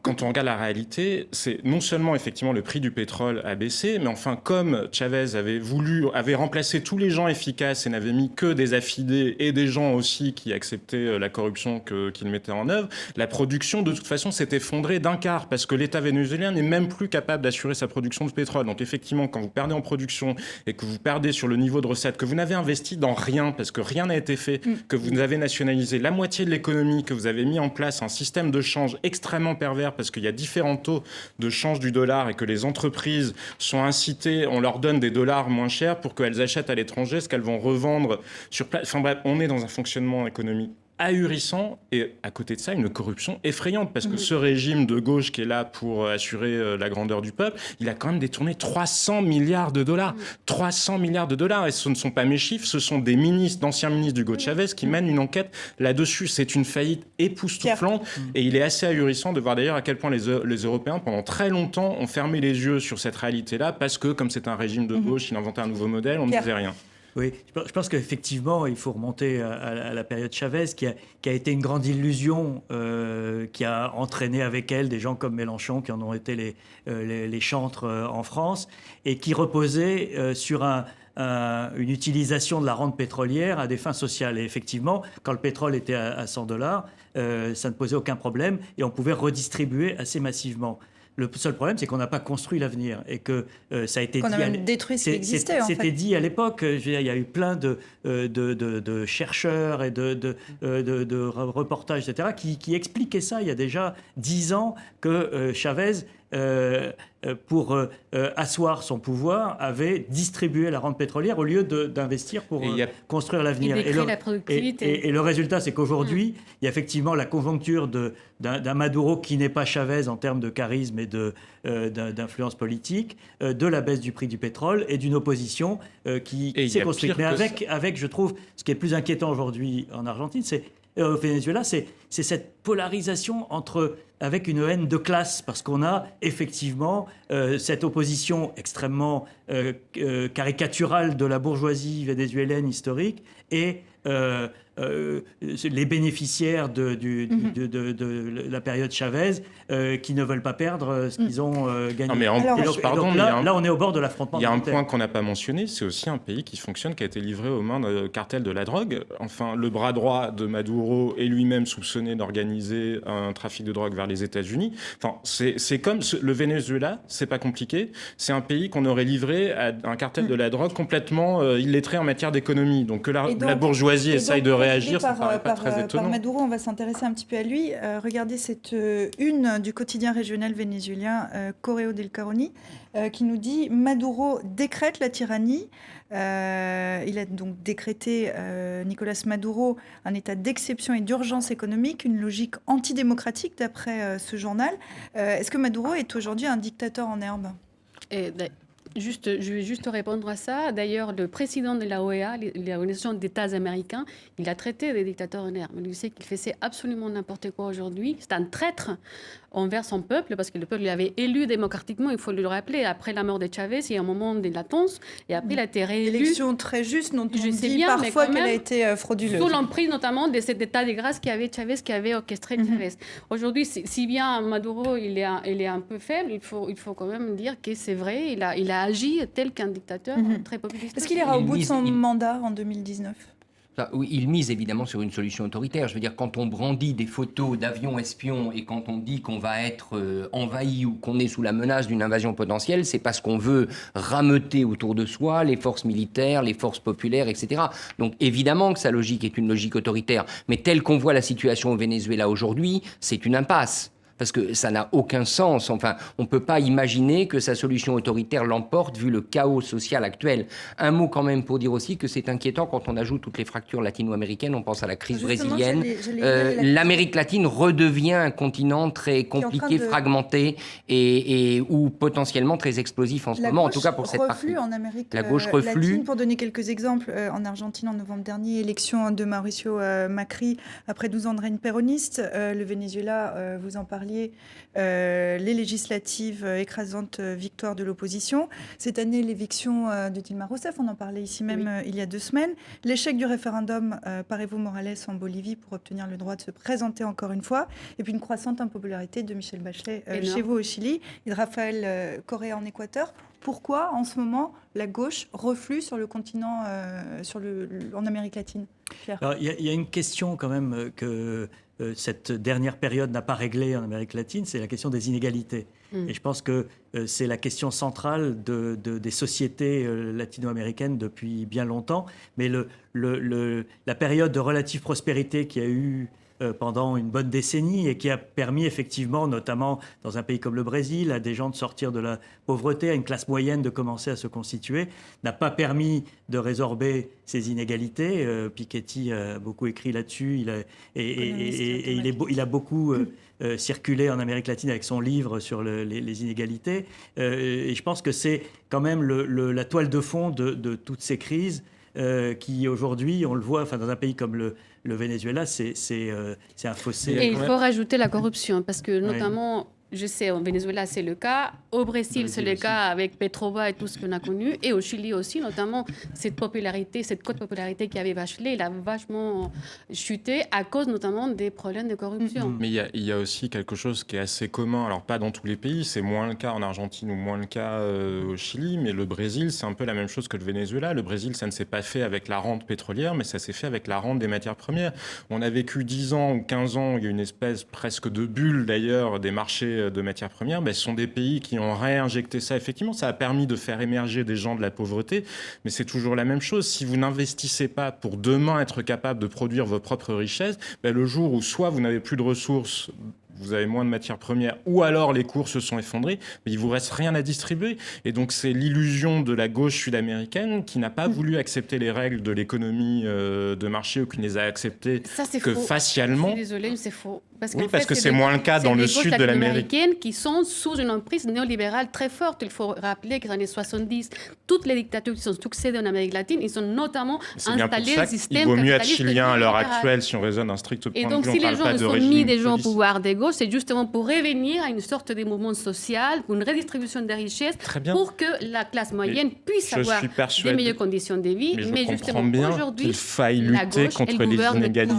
Quand on regarde la réalité, c'est non seulement effectivement le prix du pétrole a baissé, mais enfin comme Chavez avait remplacé tous les gens efficaces et n'avait mis que des affidés et des gens aussi qui acceptaient la corruption qu'il mettait en œuvre, la production de toute façon s'est effondrée d'un quart parce que l'État vénézuélien n'est même plus capable d'assurer sa production de pétrole. Donc effectivement, quand vous perdez en production et que vous perdez sur le niveau de recettes, que vous n'avez investi dans rien parce que rien n'a été fait, que vous avez nationalisé la moitié de l'économie, que vous avez mis en place un système de change extrêmement pervers parce qu'il y a différents taux de change du dollar et que les entreprises sont incitées, on leur donne des dollars moins chers pour qu'elles achètent à l'étranger ce qu'elles vont revendre sur place. Enfin bref, on est dans un fonctionnement économique ahurissant et à côté de ça une corruption effrayante parce que ce régime de gauche qui est là pour assurer la grandeur du peuple, il a quand même détourné 300 milliards de dollars. 300 milliards de dollars et ce ne sont pas mes chiffres, ce sont des d'anciens ministres d'Hugo Chavez qui mènent une enquête là-dessus. C'est une faillite époustouflante et il est assez ahurissant de voir d'ailleurs à quel point les Européens pendant très longtemps ont fermé les yeux sur cette réalité-là parce que comme c'est un régime de gauche, il inventait un nouveau modèle, on ne disait rien. Oui, je pense qu'effectivement, il faut remonter à la période Chavez, qui a été une grande illusion, qui a entraîné avec elle des gens comme Mélenchon, qui en ont été les chantres en France, et qui reposait sur une utilisation de la rente pétrolière à des fins sociales. Et effectivement, quand le pétrole était à $100, ça ne posait aucun problème, et on pouvait redistribuer assez massivement. Le seul problème, c'est qu'on n'a pas construit l'avenir et que ça a été dit. On a même détruit ce qui existait. C'était dit à l'époque. Il y a eu plein de chercheurs et de reportages, etc., qui expliquaient ça il y a déjà 10 ans que Chavez, pour asseoir son pouvoir, avait distribué la rente pétrolière au lieu d'investir pour construire l'avenir. Et le résultat, c'est qu'aujourd'hui, il y a effectivement la conjoncture d'un Maduro qui n'est pas Chavez en termes de charisme et d'influence politique, de la baisse du prix du pétrole et d'une opposition qui s'est construite. Mais avec, je trouve, ce qui est plus inquiétant aujourd'hui en Argentine, au Venezuela, c'est cette polarisation avec une haine de classe, parce qu'on a effectivement cette opposition extrêmement caricaturale de la bourgeoisie vénézuélienne historique et les bénéficiaires de la période Chavez qui ne veulent pas perdre ce qu'ils ont gagné. Non, mais là, on est au bord de l'affrontement. Il y a un point qu'on n'a pas mentionné, c'est aussi un pays qui fonctionne, qui a été livré aux mains d'un cartel de la drogue. Enfin, le bras droit de Maduro est lui-même soupçonné d'organiser un trafic de drogue vers les États-Unis. Enfin, c'est comme le Venezuela, c'est pas compliqué. C'est un pays qu'on aurait livré à un cartel de la drogue complètement illettré en matière d'économie. Donc que la bourgeoisie essaye de réagir, ça paraît pas très étonnant. Par Maduro, on va s'intéresser un petit peu à lui. Regardez cette une du quotidien régional vénézuélien Correo del Caroni qui nous dit « Maduro décrète la tyrannie ». Il a donc décrété, Nicolas Maduro, un état d'exception et d'urgence économique, une logique antidémocratique d'après ce journal. Est-ce que Maduro est aujourd'hui un dictateur en herbe ? Je vais juste répondre à ça. D'ailleurs, le président de la OEA, l'Organisation des États américains, il a traité des dictateurs en herbe. Il sait qu'il faisait absolument n'importe quoi aujourd'hui. C'est un traître envers son peuple, parce que le peuple l'avait élu démocratiquement, il faut le rappeler. Après la mort de Chavez, il y a un moment de latence, et après il a été réélu. Élection très juste, dont on Je sais dit bien, parfois mais quand qu'elle a même, été frauduleuse. sous l'emprise notamment de cet état de grâce qu'avait Chavez, qui avait orchestré Chavez. Aujourd'hui, si bien Maduro il est un peu faible, il faut quand même dire que c'est vrai, il a agi tel qu'un dictateur très populiste. Est-ce qu'il ira au bout de son mandat en 2019 ? Oui, il mise évidemment sur une solution autoritaire. Je veux dire, quand on brandit des photos d'avions espions et quand on dit qu'on va être envahi ou qu'on est sous la menace d'une invasion potentielle, c'est parce qu'on veut rameuter autour de soi les forces militaires, les forces populaires, etc. Donc évidemment que sa logique est une logique autoritaire. Mais telle qu'on voit la situation au Venezuela aujourd'hui, c'est une impasse. Parce que ça n'a aucun sens. Enfin, on ne peut pas imaginer que sa solution autoritaire l'emporte vu le chaos social actuel. Un mot quand même pour dire aussi que c'est inquiétant quand on ajoute toutes les fractures latino-américaines. On pense à la crise brésilienne. L'Amérique latine redevient un continent très compliqué, fragmenté et ou potentiellement très explosif en ce moment. En tout cas pour cette partie. En Amérique la gauche reflue. latine, pour donner quelques exemples, en Argentine en novembre dernier, élection de Mauricio Macri après 12 ans de règne péroniste. Le Venezuela, vous en parlez. Les législatives, écrasante victoire de l'opposition. Cette année, l'éviction de Dilma Rousseff, on en parlait ici même il y a 2 semaines. L'échec du référendum par Evo Morales en Bolivie pour obtenir le droit de se présenter encore une fois. Et puis une croissante impopularité de Michelle Bachelet chez vous au Chili et de Rafael Correa en Équateur. Pourquoi, en ce moment, la gauche reflue sur le continent, en Amérique latine ? Pierre ? Alors, il y a une question quand même que cette dernière période n'a pas réglée en Amérique latine, c'est la question des inégalités. Et je pense que c'est la question centrale des sociétés latino-américaines depuis bien longtemps. Mais la période de relative prospérité qu'il y a eu pendant une bonne décennie et qui a permis effectivement, notamment dans un pays comme le Brésil, à des gens de sortir de la pauvreté, à une classe moyenne de commencer à se constituer, n'a pas permis de résorber ces inégalités. Piketty a beaucoup écrit là-dessus il a beaucoup circulé en Amérique latine avec son livre sur les inégalités. Et je pense que c'est quand même la toile de fond de toutes ces crises qui aujourd'hui, on le voit, enfin, dans un pays comme le Venezuela, c'est un fossé. Et il faut rajouter la corruption, parce que notamment, je sais, au Venezuela, c'est le cas. Au Brésil, c'est le cas avec Petrova et tout ce qu'on a connu. Et au Chili aussi, notamment, cette cote popularité qui avait Bachelet, il a vachement chuté à cause notamment des problèmes de corruption. Mais il y a aussi quelque chose qui est assez commun. Alors, pas dans tous les pays, c'est moins le cas en Argentine ou moins le cas au Chili, mais le Brésil, c'est un peu la même chose que le Venezuela. Le Brésil, ça ne s'est pas fait avec la rente pétrolière, mais ça s'est fait avec la rente des matières premières. On a vécu 10 ans ou 15 ans, il y a une espèce presque de bulle d'ailleurs des marchés de matières premières. Ce sont des pays qui ont réinjecté ça. Effectivement, ça a permis de faire émerger des gens de la pauvreté, mais c'est toujours la même chose. Si vous n'investissez pas pour demain être capable de produire vos propres richesses, le jour où soit vous n'avez plus de ressources, vous avez moins de matières premières, ou alors les cours se sont effondrés, mais il vous reste rien à distribuer. Et donc c'est l'illusion de la gauche sud-américaine qui n'a pas voulu accepter les règles de l'économie de marché ou qui les a acceptées facialement. Je suis désolée, mais c'est faux. Parce que c'est moins le cas dans le sud de l'Amérique. Qui sont sous une emprise néolibérale très forte. Il faut rappeler que dans les années 70, toutes les dictatures qui sont succédées en Amérique latine, ils ont notamment installé le système. Il vaut mieux être chilien à l'heure actuelle si on raisonne d'un strict point de vue. Et donc, si les gens sont mis des gens au pouvoir des gauches, c'est justement pour revenir à une sorte de mouvement social, pour une redistribution des richesses, pour que la classe moyenne puisse avoir des meilleures conditions de vie. Mais justement, aujourd'hui, il faille lutter contre les inégalités.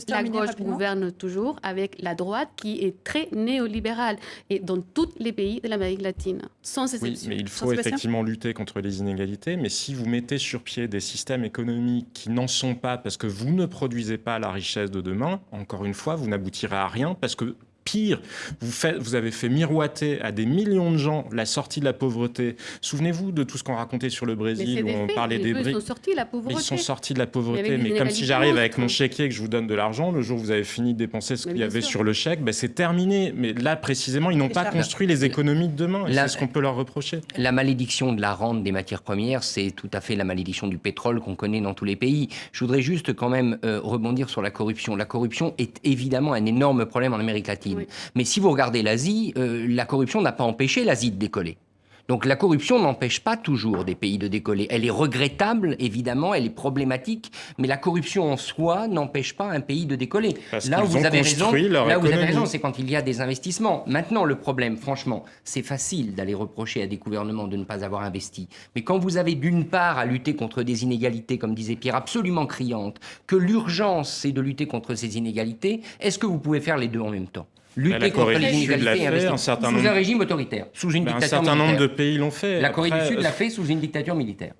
La gauche gouverne toujours avec la droite qui est très néolibérale et dans tous les pays de l'Amérique latine, sans exception. Oui, mais il faut effectivement lutter contre les inégalités, mais si vous mettez sur pied des systèmes économiques qui n'en sont pas parce que vous ne produisez pas la richesse de demain, encore une fois, vous n'aboutirez à rien parce que pire, vous avez fait miroiter à des millions de gens la sortie de la pauvreté. Souvenez-vous de tout ce qu'on racontait sur le Brésil, où on parlait des briques. Ils sont sortis de la pauvreté. Ils sont sortis de la pauvreté, mais comme si j'arrive avec mon chéquier et que je vous donne de l'argent, le jour où vous avez fini de dépenser ce qu'il y avait sur le chèque, c'est terminé. Mais là, précisément, ils n'ont pas construit les économies de demain. Et c'est ce qu'on peut leur reprocher. La malédiction de la rente des matières premières, c'est tout à fait la malédiction du pétrole qu'on connaît dans tous les pays. Je voudrais juste quand même rebondir sur la corruption. La corruption est évidemment un énorme problème en Amérique latine. Oui. Mais si vous regardez l'Asie, la corruption n'a pas empêché l'Asie de décoller. Donc la corruption n'empêche pas toujours des pays de décoller. Elle est regrettable, évidemment, elle est problématique, mais la corruption en soi n'empêche pas un pays de décoller. Là où vous avez raison, c'est quand il y a des investissements. Maintenant, le problème, franchement, c'est facile d'aller reprocher à des gouvernements de ne pas avoir investi. Mais quand vous avez d'une part à lutter contre des inégalités, comme disait Pierre, absolument criantes, que l'urgence c'est de lutter contre ces inégalités, est-ce que vous pouvez faire les deux en même temps ? Lutter contre les inégalités et investir sous un régime autoritaire, sous une dictature militaire. Un certain nombre de pays l'ont fait. La Corée du Sud l'a fait sous une dictature militaire.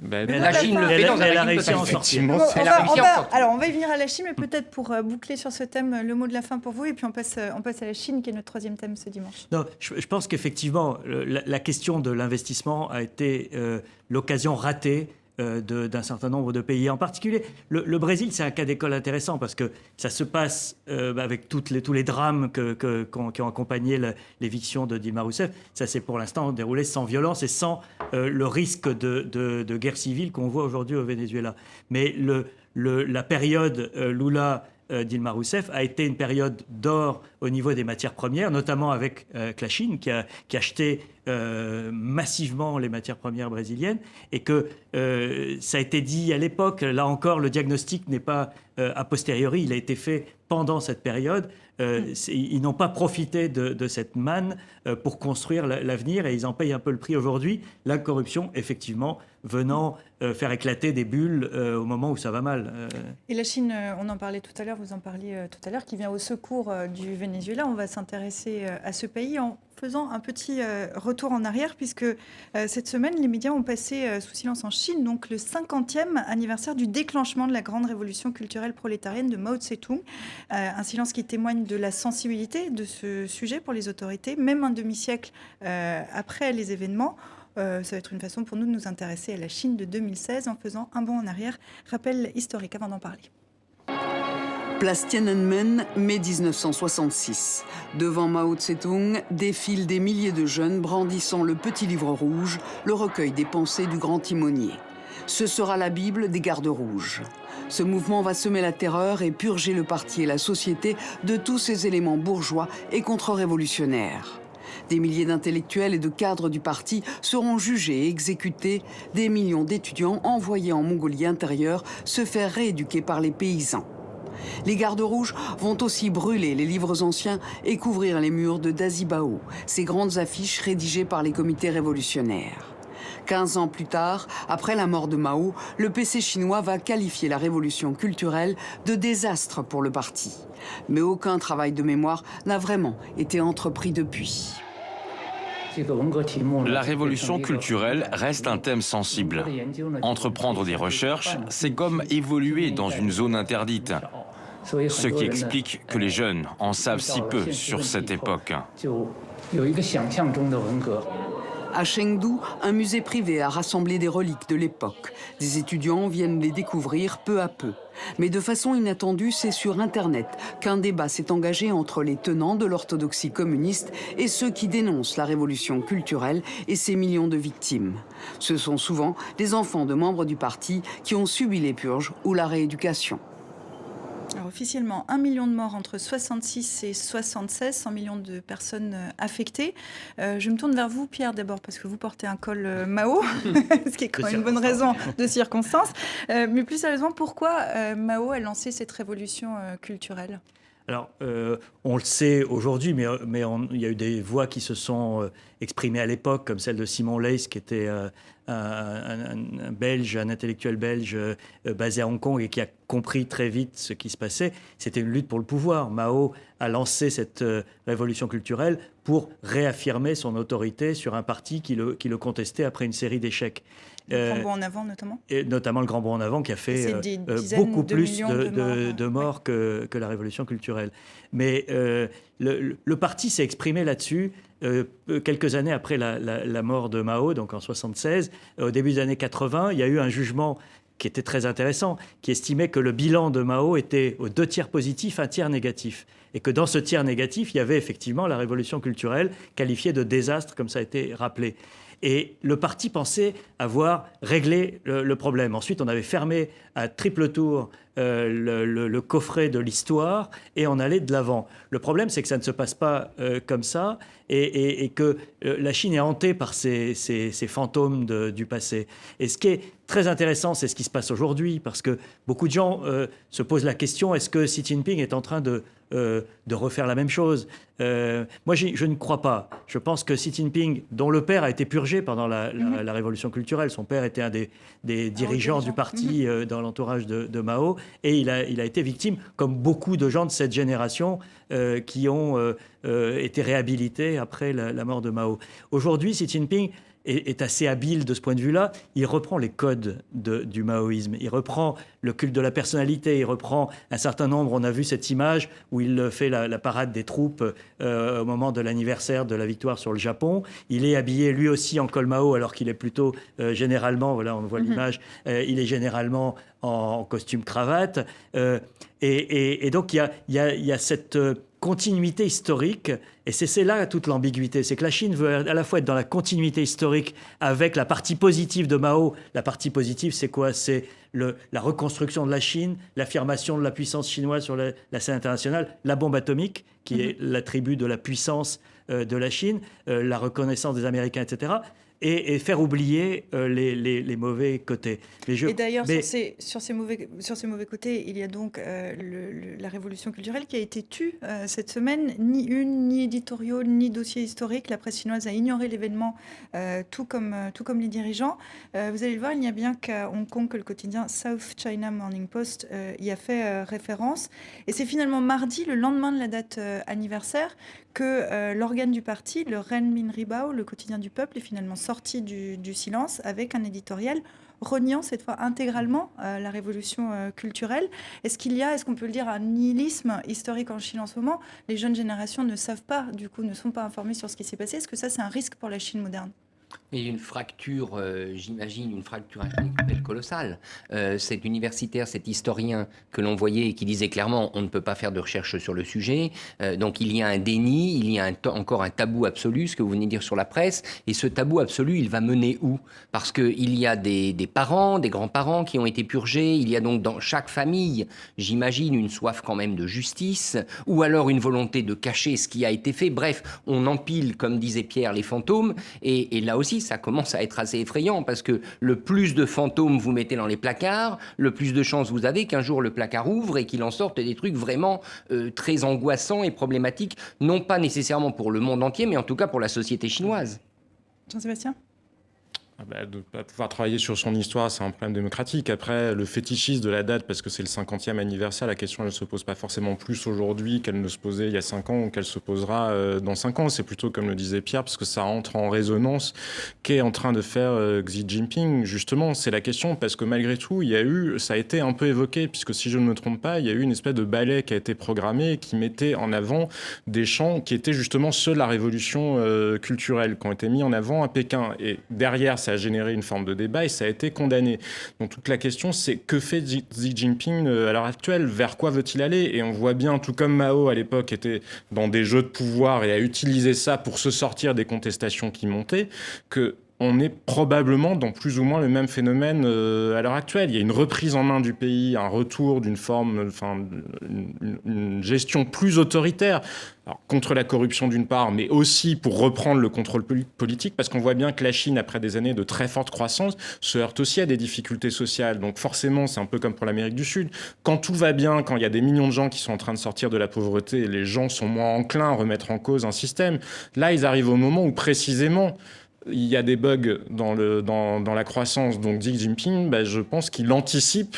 La Chine le fait dans un régime totalitaire. Alors, on va y venir à la Chine, mais peut-être pour boucler sur ce thème, le mot de la fin pour vous, et puis on passe à la Chine, qui est notre troisième thème ce dimanche. Non, je pense qu'effectivement, la question de l'investissement a été l'occasion ratée d'un certain nombre de pays. En particulier, le Brésil, c'est un cas d'école intéressant parce que ça se passe avec tous les drames qui ont accompagné l'éviction de Dilma Rousseff. Ça s'est pour l'instant déroulé sans violence et sans le risque de guerre civile qu'on voit aujourd'hui au Venezuela. Mais la période Lula Dilma Rousseff a été une période d'or au niveau des matières premières, notamment avec la Chine qui a acheté massivement les matières premières brésiliennes, et que ça a été dit à l'époque, là encore le diagnostic n'est pas a posteriori, il a été fait pendant cette période. Ils n'ont pas profité de cette manne pour construire l'avenir, et ils en payent un peu le prix aujourd'hui, la corruption effectivement venant faire éclater des bulles au moment où ça va mal. Et la Chine, on en parlait tout à l'heure, vous en parliez tout à l'heure, qui vient au secours du Venezuela. On va s'intéresser à ce pays en faisant un petit retour en arrière, puisque cette semaine, les médias ont passé sous silence en Chine donc le 50e anniversaire du déclenchement de la grande révolution culturelle prolétarienne de Mao Tse-tung. Un silence qui témoigne de la sensibilité de ce sujet pour les autorités, même un demi-siècle après les événements. Ça va être une façon pour nous de nous intéresser à la Chine de 2016 en faisant un bond en arrière. Rappel historique avant d'en parler. Place Tiananmen, mai 1966. Devant Mao Tse-tung, défilent des milliers de jeunes brandissant le petit livre rouge, le recueil des pensées du grand timonier. Ce sera la Bible des gardes rouges. Ce mouvement va semer la terreur et purger le parti et la société de tous ces éléments bourgeois et contre-révolutionnaires. Des milliers d'intellectuels et de cadres du parti seront jugés et exécutés. Des millions d'étudiants envoyés en Mongolie intérieure se faire rééduquer par les paysans. Les gardes rouges vont aussi brûler les livres anciens et couvrir les murs de Dazibao, ces grandes affiches rédigées par les comités révolutionnaires. 15 ans plus tard, après la mort de Mao, le PC chinois va qualifier la révolution culturelle de désastre pour le parti. Mais aucun travail de mémoire n'a vraiment été entrepris depuis. La révolution culturelle reste un thème sensible. Entreprendre des recherches, c'est comme évoluer dans une zone interdite. Ce qui explique que les jeunes en savent si peu sur cette époque. À Chengdu, un musée privé a rassemblé des reliques de l'époque. Des étudiants viennent les découvrir peu à peu. Mais de façon inattendue, c'est sur Internet qu'un débat s'est engagé entre les tenants de l'orthodoxie communiste et ceux qui dénoncent la révolution culturelle et ses millions de victimes. Ce sont souvent des enfants de membres du parti qui ont subi les purges ou la rééducation. Alors, officiellement, 1 million de morts entre 66 et 76, 100 millions de personnes affectées. Je me tourne vers vous, Pierre, d'abord, parce que vous portez un col Mao, ce qui est quand même une bonne raison de circonstance. Mais plus sérieusement, pourquoi Mao a lancé cette révolution culturelle ? Alors, on le sait aujourd'hui, mais il y a eu des voix qui se sont exprimées à l'époque, comme celle de Simon Leys, qui était un Belge, un intellectuel belge basé à Hong Kong et qui a compris très vite ce qui se passait. C'était une lutte pour le pouvoir. Mao a lancé cette révolution culturelle pour réaffirmer son autorité sur un parti qui le contestait après une série d'échecs. Le Grand Bond en avant, notamment ? Et notamment le Grand Bond en avant, qui a fait beaucoup plus de morts que la révolution culturelle. Mais le parti s'est exprimé là-dessus quelques années après la mort de Mao, donc en 1976. Au début des années 80, il y a eu un jugement qui était très intéressant, qui estimait que le bilan de Mao était aux 2 tiers positif, 1 tiers négatif. Et que dans ce tiers négatif, il y avait effectivement la révolution culturelle qualifiée de désastre, comme ça a été rappelé. Et le parti pensait avoir réglé le problème. Ensuite, on avait fermé à triple tour le coffret de l'histoire et on allait de l'avant. Le problème, c'est que ça ne se passe pas comme ça et que la Chine est hantée par ces fantômes du passé. Et ce qui est très intéressant, c'est ce qui se passe aujourd'hui, parce que beaucoup de gens se posent la question, est-ce que Xi Jinping est en train de refaire la même chose? Moi, je ne crois pas. Je pense que Xi Jinping, dont le père a été purgé pendant la révolution culturelle, son père était un des dirigeants du parti dans l'entourage de Mao, et il a été victime, comme beaucoup de gens de cette génération qui ont été réhabilités après la mort de Mao. Aujourd'hui, Xi Jinping est assez habile de ce point de vue-là. Il reprend les codes du maoïsme, il reprend le culte de la personnalité, il reprend un certain nombre, on a vu cette image où il fait la parade des troupes au moment de l'anniversaire de la victoire sur le Japon. Il est habillé lui aussi en col Mao, alors qu'il est plutôt généralement, voilà, on voit l'image, il est généralement en costume cravate. Et donc il y a cette continuité historique, et c'est là toute l'ambiguïté, c'est que la Chine veut à la fois être dans la continuité historique avec la partie positive de Mao. La partie positive, c'est quoi? C'est la reconstruction de la Chine, l'affirmation de la puissance chinoise sur la scène internationale, la bombe atomique, qui est l'attribut de la puissance de la Chine, la reconnaissance des Américains, etc., et faire oublier les mauvais côtés. Et d'ailleurs, sur ces mauvais côtés, il y a donc la révolution culturelle qui a été tue cette semaine. Ni une, ni éditoriaux, ni dossier historique. La presse chinoise a ignoré l'événement, tout comme les dirigeants. Vous allez le voir, il n'y a bien qu'à Hong Kong que le quotidien South China Morning Post y a fait référence. Et c'est finalement mardi, le lendemain de la date anniversaire, que l'organe du parti, le Renmin Ribao, le quotidien du peuple, est finalement sorti du silence avec un éditorial reniant cette fois intégralement la révolution culturelle. Est-ce qu'on peut le dire, un nihilisme historique en Chine en ce moment? Les jeunes générations ne savent pas, du coup, ne sont pas informées sur ce qui s'est passé. Est-ce que ça, c'est un risque pour la Chine moderne? Et une fracture, j'imagine, une fracture intellectuelle colossale. Cet universitaire, cet historien que l'on voyait et qui disait clairement on ne peut pas faire de recherche sur le sujet. Donc il y a un déni, il y a encore un tabou absolu, ce que vous venez de dire sur la presse. Et ce tabou absolu, il va mener où? Parce qu'il y a des parents, des grands-parents qui ont été purgés. Il y a donc dans chaque famille, j'imagine, une soif quand même de justice, ou alors une volonté de cacher ce qui a été fait. Bref, on empile, comme disait Pierre, les fantômes. Et là aussi, ça commence à être assez effrayant parce que le plus de fantômes vous mettez dans les placards, le plus de chances vous avez qu'un jour le placard ouvre et qu'il en sorte des trucs vraiment très angoissants et problématiques, non pas nécessairement pour le monde entier, mais en tout cas pour la société chinoise. Jean-Sébastien ? De ne pas pouvoir travailler sur son histoire, c'est un problème démocratique. Après, le fétichisme de la date, parce que c'est le 50e anniversaire, la question, elle ne se pose pas forcément plus aujourd'hui qu'elle ne se posait il y a 5 ans ou qu'elle se posera dans 5 ans. C'est plutôt, comme le disait Pierre, parce que ça entre en résonance qu'est en train de faire Xi Jinping. Justement, c'est la question, parce que malgré tout, ça a été un peu évoqué, puisque si je ne me trompe pas, il y a eu une espèce de ballet qui a été programmé qui mettait en avant des chants qui étaient justement ceux de la révolution culturelle, qui ont été mis en avant à Pékin. Et derrière, ça a généré une forme de débat et ça a été condamné. Donc toute la question, c'est que fait Xi Jinping à l'heure actuelle? Vers quoi veut-il aller? Et on voit bien, tout comme Mao à l'époque était dans des jeux de pouvoir et a utilisé ça pour se sortir des contestations qui montaient, que on est probablement dans plus ou moins le même phénomène à l'heure actuelle. Il y a une reprise en main du pays, un retour d'une forme, une gestion plus autoritaire, alors, contre la corruption d'une part, mais aussi pour reprendre le contrôle politique, parce qu'on voit bien que la Chine, après des années de très forte croissance, se heurte aussi à des difficultés sociales. Donc forcément, c'est un peu comme pour l'Amérique du Sud. Quand tout va bien, quand il y a des millions de gens qui sont en train de sortir de la pauvreté, les gens sont moins enclins à remettre en cause un système. Là, ils arrivent au moment où précisément il y a des bugs dans la croissance. Donc Xi Jinping, je pense qu'il anticipe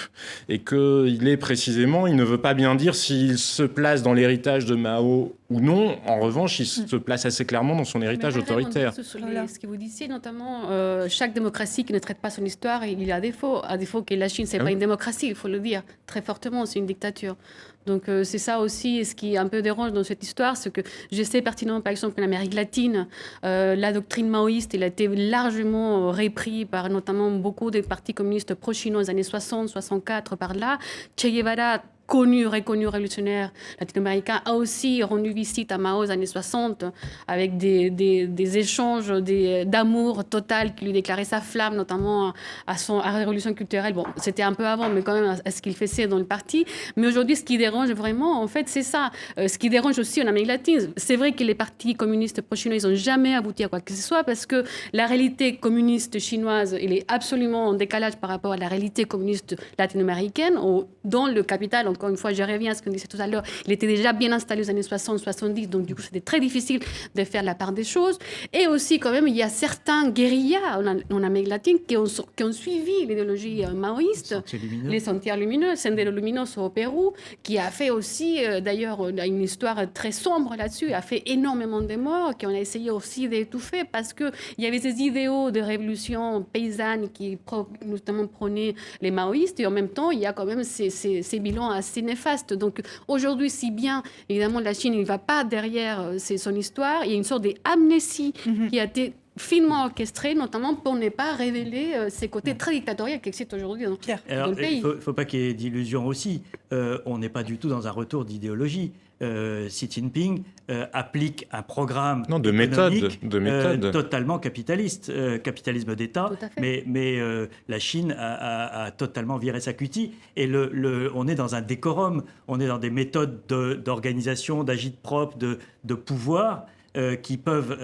et qu'il est précisément, il ne veut pas bien dire s'il se place dans l'héritage de Mao ou non. En revanche, il se place assez clairement dans son héritage autoritaire. Ce que vous disiez, notamment, chaque démocratie qui ne traite pas son histoire, il y a à défaut que la Chine, c'est pas une démocratie, il faut le dire très fortement, c'est une dictature. Donc c'est ça aussi, ce qui un peu dérange dans cette histoire, c'est que je sais pertinemment, par exemple, qu'en Amérique latine, la doctrine maoïste, elle a été largement reprise par notamment beaucoup des partis communistes pro-chinois aux années 60, 64, par là. Che Guevara reconnu révolutionnaire latino-américain, a aussi rendu visite à Mao aux années 60 avec des échanges d'amour total, qui lui déclarait sa flamme, notamment à la révolution culturelle. Bon, c'était un peu avant, mais quand même à ce qu'il faisait dans le parti. Mais aujourd'hui, ce qui dérange vraiment, en fait, c'est ça. Ce qui dérange aussi en Amérique latine, c'est vrai que les partis communistes pro-chinois, ils n'ont jamais abouti à quoi que ce soit, parce que la réalité communiste chinoise, elle est absolument en décalage par rapport à la réalité communiste latino-américaine. Dans le capital, encore une fois, je reviens à ce qu'on disait tout à l'heure, il était déjà bien installé aux années 60-70, donc du coup, c'était très difficile de faire la part des choses. Et aussi, quand même, il y a certains guérillas en Amérique latine qui ont suivi l'idéologie maoïste, les Sentiers Lumineux, Sendero Luminoso au Pérou, qui a fait aussi, d'ailleurs, une histoire très sombre là-dessus, a fait énormément de morts, qu'on a essayé aussi d'étouffer, parce qu'il y avait ces idéaux de révolution paysanne qui notamment prônaient les maoïstes, et en même temps, il y a quand même ces bilans assez néfastes. Donc aujourd'hui, si bien, évidemment, la Chine ne va pas derrière son histoire, il y a une sorte d'amnésie qui a été finement orchestrée, notamment pour ne pas révéler ces côtés très dictatoriaux qui existent aujourd'hui dans le pays. Il ne faut pas qu'il y ait d'illusions aussi. On n'est pas du tout dans un retour d'idéologie. Xi Jinping applique un programme de méthode totalement capitaliste, capitalisme d'État, mais la Chine a totalement viré sa cutie. Et on est dans un décorum, on est dans des méthodes d'organisation, d'agite-propre, de pouvoir, qui peuvent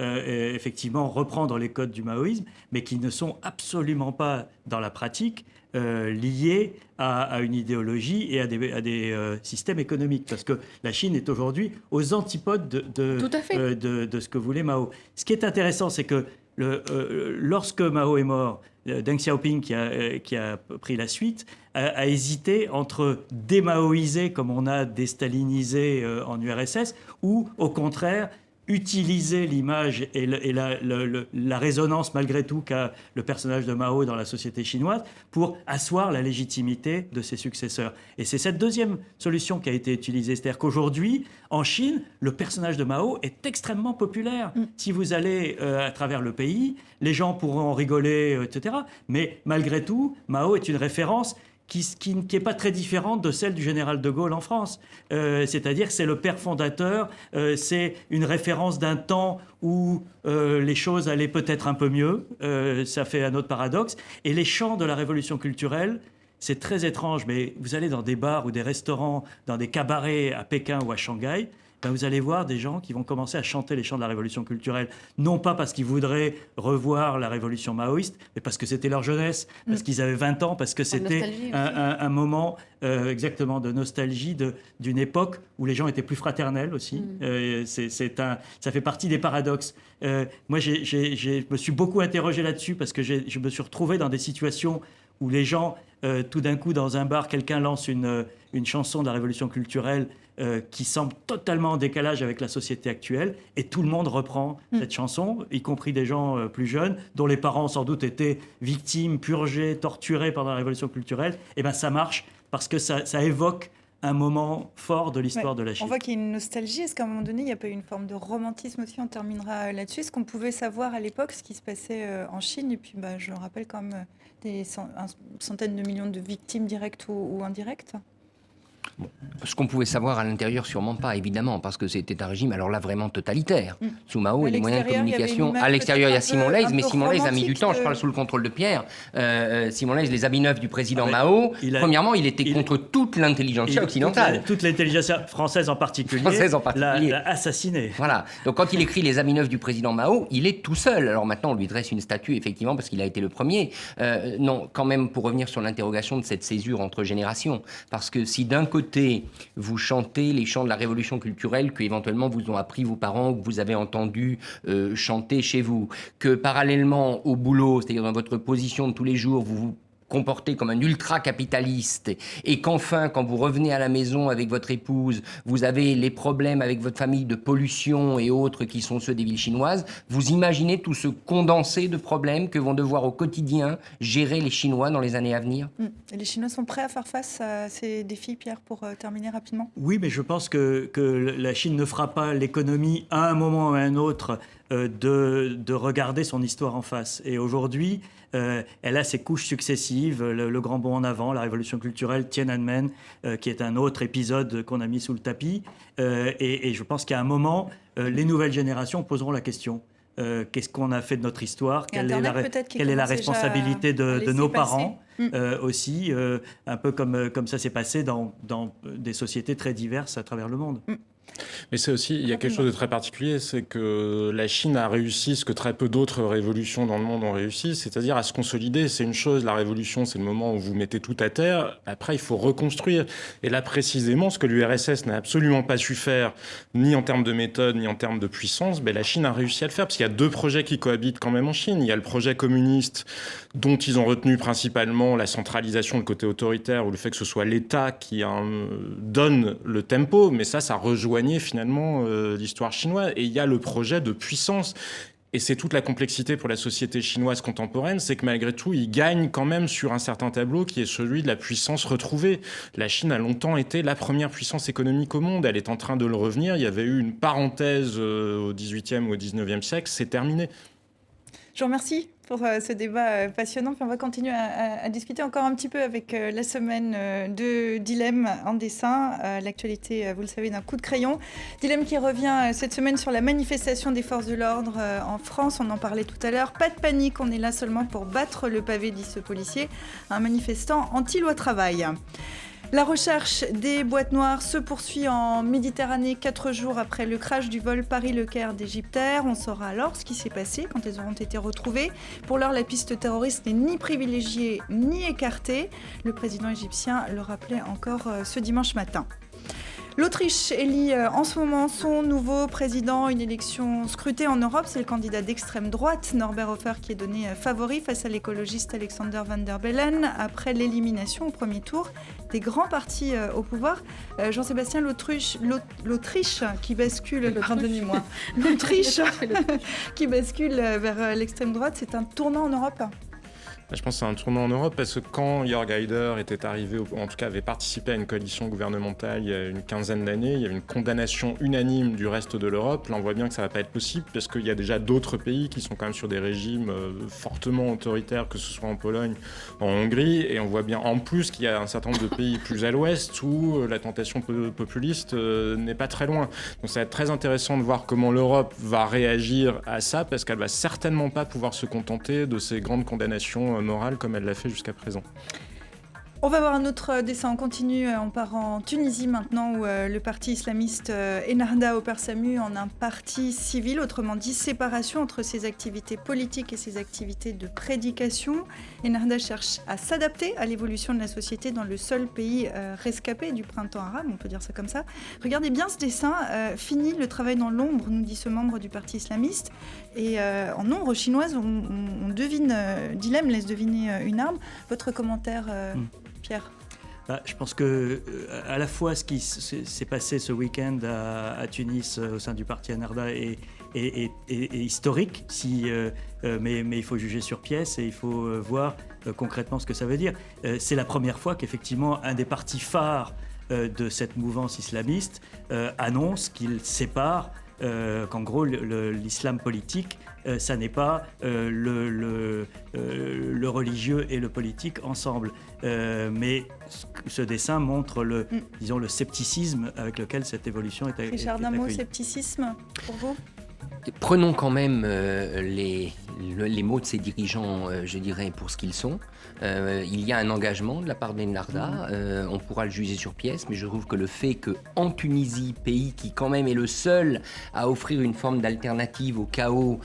effectivement reprendre les codes du maoïsme, mais qui ne sont absolument pas, dans la pratique, liés à une idéologie et à des systèmes économiques. Parce que la Chine est aujourd'hui aux antipodes de ce que voulait Mao. Ce qui est intéressant, c'est que lorsque Mao est mort, Deng Xiaoping, qui a pris la suite, a hésité entre démaoïser, comme on a déstalinisé en URSS, ou au contraire utiliser l'image et la résonance malgré tout qu'a le personnage de Mao dans la société chinoise pour asseoir la légitimité de ses successeurs. Et c'est cette deuxième solution qui a été utilisée. C'est-à-dire qu'aujourd'hui, en Chine, le personnage de Mao est extrêmement populaire. Si vous allez à travers le pays, les gens pourront en rigoler, etc. Mais malgré tout, Mao est une référence qui n'est pas très différente de celle du général de Gaulle en France. C'est-à-dire que c'est le père fondateur, c'est une référence d'un temps où les choses allaient peut-être un peu mieux, ça fait un autre paradoxe. Et les chants de la révolution culturelle, c'est très étrange, mais vous allez dans des bars ou des restaurants, dans des cabarets à Pékin ou à Shanghai, vous allez voir des gens qui vont commencer à chanter les chants de la révolution culturelle, non pas parce qu'ils voudraient revoir la révolution maoïste, mais parce que c'était leur jeunesse, parce qu'ils avaient 20 ans, parce que c'était un moment exactement de nostalgie d'une époque où les gens étaient plus fraternels aussi. Ça fait partie des paradoxes. Moi, je me suis beaucoup interrogé là-dessus parce que je me suis retrouvé dans des situations où les gens, tout d'un coup, dans un bar, quelqu'un lance une chanson de la révolution culturelle qui semble totalement en décalage avec la société actuelle, et tout le monde reprend cette chanson, y compris des gens plus jeunes, dont les parents sans doute étaient victimes, purgés, torturés pendant la révolution culturelle. Et bien ça marche parce que ça évoque un moment fort de l'histoire de la Chine. On voit qu'il y a une nostalgie. Est-ce qu'à un moment donné, il n'y a pas eu une forme de romantisme aussi? On terminera là-dessus. Est-ce qu'on pouvait savoir à l'époque ce qui se passait en Chine? Et puis, je rappelle quand même des centaines de millions de victimes directes ou indirectes. Ce qu'on pouvait savoir à l'intérieur, sûrement pas, évidemment, parce que c'était un régime, alors là, vraiment totalitaire. Sous Mao, et les moyens de communication. À l'extérieur, il y a Simon Leys, mais Simon Leys a mis du temps, je parle sous le contrôle de Pierre. Simon Leys, les habits neufs du président Mao, premièrement, il était contre toute l'intelligentsia occidentale. Toute l'intelligentsia française en particulier, l'a assassiné. Voilà. Donc quand il écrit les habits neufs du président Mao, il est tout seul. Alors maintenant, on lui dresse une statue, effectivement, parce qu'il a été le premier. Non, quand même, pour revenir sur l'interrogation de cette césure entre générations, parce que si d'un côté, vous chantez les chants de la révolution culturelle que éventuellement vous ont appris vos parents ou que vous avez entendu chanter chez vous, que parallèlement au boulot, c'est-à-dire dans votre position de tous les jours, vous vous comporter comme un ultra-capitaliste et qu'enfin, quand vous revenez à la maison avec votre épouse, vous avez les problèmes avec votre famille de pollution et autres qui sont ceux des villes chinoises, vous imaginez tout ce condensé de problèmes que vont devoir au quotidien gérer les Chinois dans les années à venir? Et les Chinois sont prêts à faire face à ces défis, Pierre, pour terminer rapidement? Oui, mais je pense que la Chine ne fera pas l'économie à un moment ou à un autre de regarder son histoire en face. Et aujourd'hui, elle a ses couches successives, le grand bond en avant, la révolution culturelle, Tiananmen, qui est un autre épisode qu'on a mis sous le tapis. Et je pense qu'à un moment, les nouvelles générations poseront la question. Qu'est-ce qu'on a fait de notre histoire? Quelle est la responsabilité de nos parents aussi, un peu comme ça s'est passé dans des sociétés très diverses à travers le monde. Mais c'est aussi, il y a quelque chose de très particulier, c'est que la Chine a réussi ce que très peu d'autres révolutions dans le monde ont réussi, c'est-à-dire à se consolider. C'est une chose, la révolution, c'est le moment où vous mettez tout à terre. Après, il faut reconstruire. Et là, précisément, ce que l'URSS n'a absolument pas su faire, ni en termes de méthode, ni en termes de puissance, la Chine a réussi à le faire, parce qu'il y a deux projets qui cohabitent quand même en Chine. Il y a le projet communiste, dont ils ont retenu principalement la centralisation, le côté autoritaire, ou le fait que ce soit l'État qui donne le tempo, mais ça rejoignait finalement l'histoire chinoise. Et il y a le projet de puissance. Et c'est toute la complexité pour la société chinoise contemporaine, c'est que malgré tout, ils gagnent quand même sur un certain tableau qui est celui de la puissance retrouvée. La Chine a longtemps été la première puissance économique au monde. Elle est en train de le revenir. Il y avait eu une parenthèse au XVIIIe ou au XIXe siècle. C'est terminé. Je vous remercie pour ce débat passionnant. Puis on va continuer à discuter encore un petit peu avec la semaine de Dilemme en dessin. L'actualité, vous le savez, d'un coup de crayon. Dilemme qui revient cette semaine sur la manifestation des forces de l'ordre en France. On en parlait tout à l'heure. Pas de panique, on est là seulement pour battre le pavé, dit ce policier, un manifestant anti-loi travail. La recherche des boîtes noires se poursuit en Méditerranée 4 jours après le crash du vol Paris-Le Caire d'Égyptair. On saura alors ce qui s'est passé quand elles auront été retrouvées. Pour l'heure, la piste terroriste n'est ni privilégiée ni écartée. Le président égyptien le rappelait encore ce dimanche matin. L'Autriche élit en ce moment son nouveau président, une élection scrutée en Europe. C'est le candidat d'extrême droite, Norbert Hofer, qui est donné favori face à l'écologiste Alexander Van der Bellen après l'élimination au premier tour des grands partis au pouvoir. Jean-Sébastien, l'Autriche qui bascule, pardonnez-moi, l'Autriche qui bascule vers l'extrême droite, c'est un tournant en Europe. Je pense que c'est un tournant en Europe parce que quand Jörg Haider était arrivé, ou en tout cas avait participé à une coalition gouvernementale il y a une quinzaine d'années, il y avait une condamnation unanime du reste de l'Europe. Là, on voit bien que ça ne va pas être possible parce qu'il y a déjà d'autres pays qui sont quand même sur des régimes fortement autoritaires, que ce soit en Pologne, en Hongrie. Et on voit bien en plus qu'il y a un certain nombre de pays plus à l'ouest où la tentation populiste n'est pas très loin. Donc ça va être très intéressant de voir comment l'Europe va réagir à ça parce qu'elle ne va certainement pas pouvoir se contenter de ces grandes condamnations morale comme elle l'a fait jusqu'à présent. On va voir un autre dessin. On continue, on part en Tunisie maintenant où le parti islamiste Ennahda opère sa mue en un parti civil, autrement dit séparation entre ses activités politiques et ses activités de prédication. Ennahda cherche à s'adapter à l'évolution de la société dans le seul pays rescapé du printemps arabe, on peut dire ça comme ça. Regardez bien ce dessin, fini le travail dans l'ombre, nous dit ce membre du parti islamiste. Et en ombre chinoise, on devine, Dilemme laisse deviner une arme. Votre commentaire Pierre? Je pense que à la fois ce qui s'est passé ce week-end à Tunis au sein du parti Ennahda est historique, mais il faut juger sur pièce et il faut voir concrètement ce que ça veut dire. C'est la première fois qu'effectivement un des partis phares de cette mouvance islamiste annonce qu'il sépare, qu'en gros l'islam politique, ça n'est pas le religieux et le politique ensemble. Mais ce dessin montre le scepticisme avec lequel cette évolution est accueillie. Richard, d'un mot, scepticisme pour vous? Prenons quand même les mots de ces dirigeants, je dirais, pour ce qu'ils sont. Il y a un engagement de la part d'Ennahda, on pourra le juger sur pièce, mais je trouve que le fait qu'en Tunisie, pays qui quand même est le seul à offrir une forme d'alternative au chaos,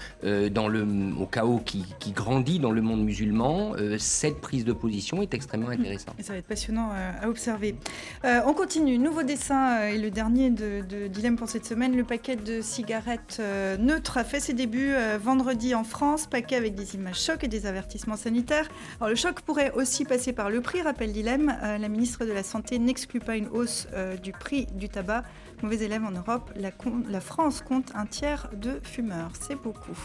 qui grandit dans le monde musulman, cette prise de position est extrêmement intéressante. Et ça va être passionnant à observer. On continue, nouveau dessin et le dernier de Dilemme pour cette semaine. Le paquet de cigarettes neutres a fait ses débuts vendredi en France, paquet avec des images chocs et des avertissements sanitaires. Alors le choc pourrait aussi passer par le prix, rappelle Dilemme. La ministre de la Santé n'exclut pas une hausse du prix du tabac. Mauvais élève en Europe, la France compte un tiers de fumeurs. C'est beaucoup.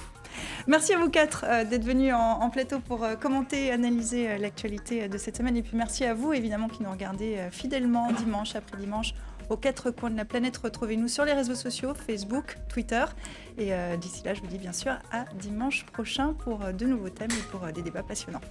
Merci à vous quatre d'être venus en plateau pour commenter et analyser l'actualité de cette semaine. Et puis merci à vous, évidemment, qui nous regardez fidèlement dimanche après dimanche. aux quatre coins de la planète. Retrouvez-nous sur les réseaux sociaux, Facebook, Twitter. Et d'ici là, je vous dis bien sûr à dimanche prochain pour de nouveaux thèmes et pour des débats passionnants.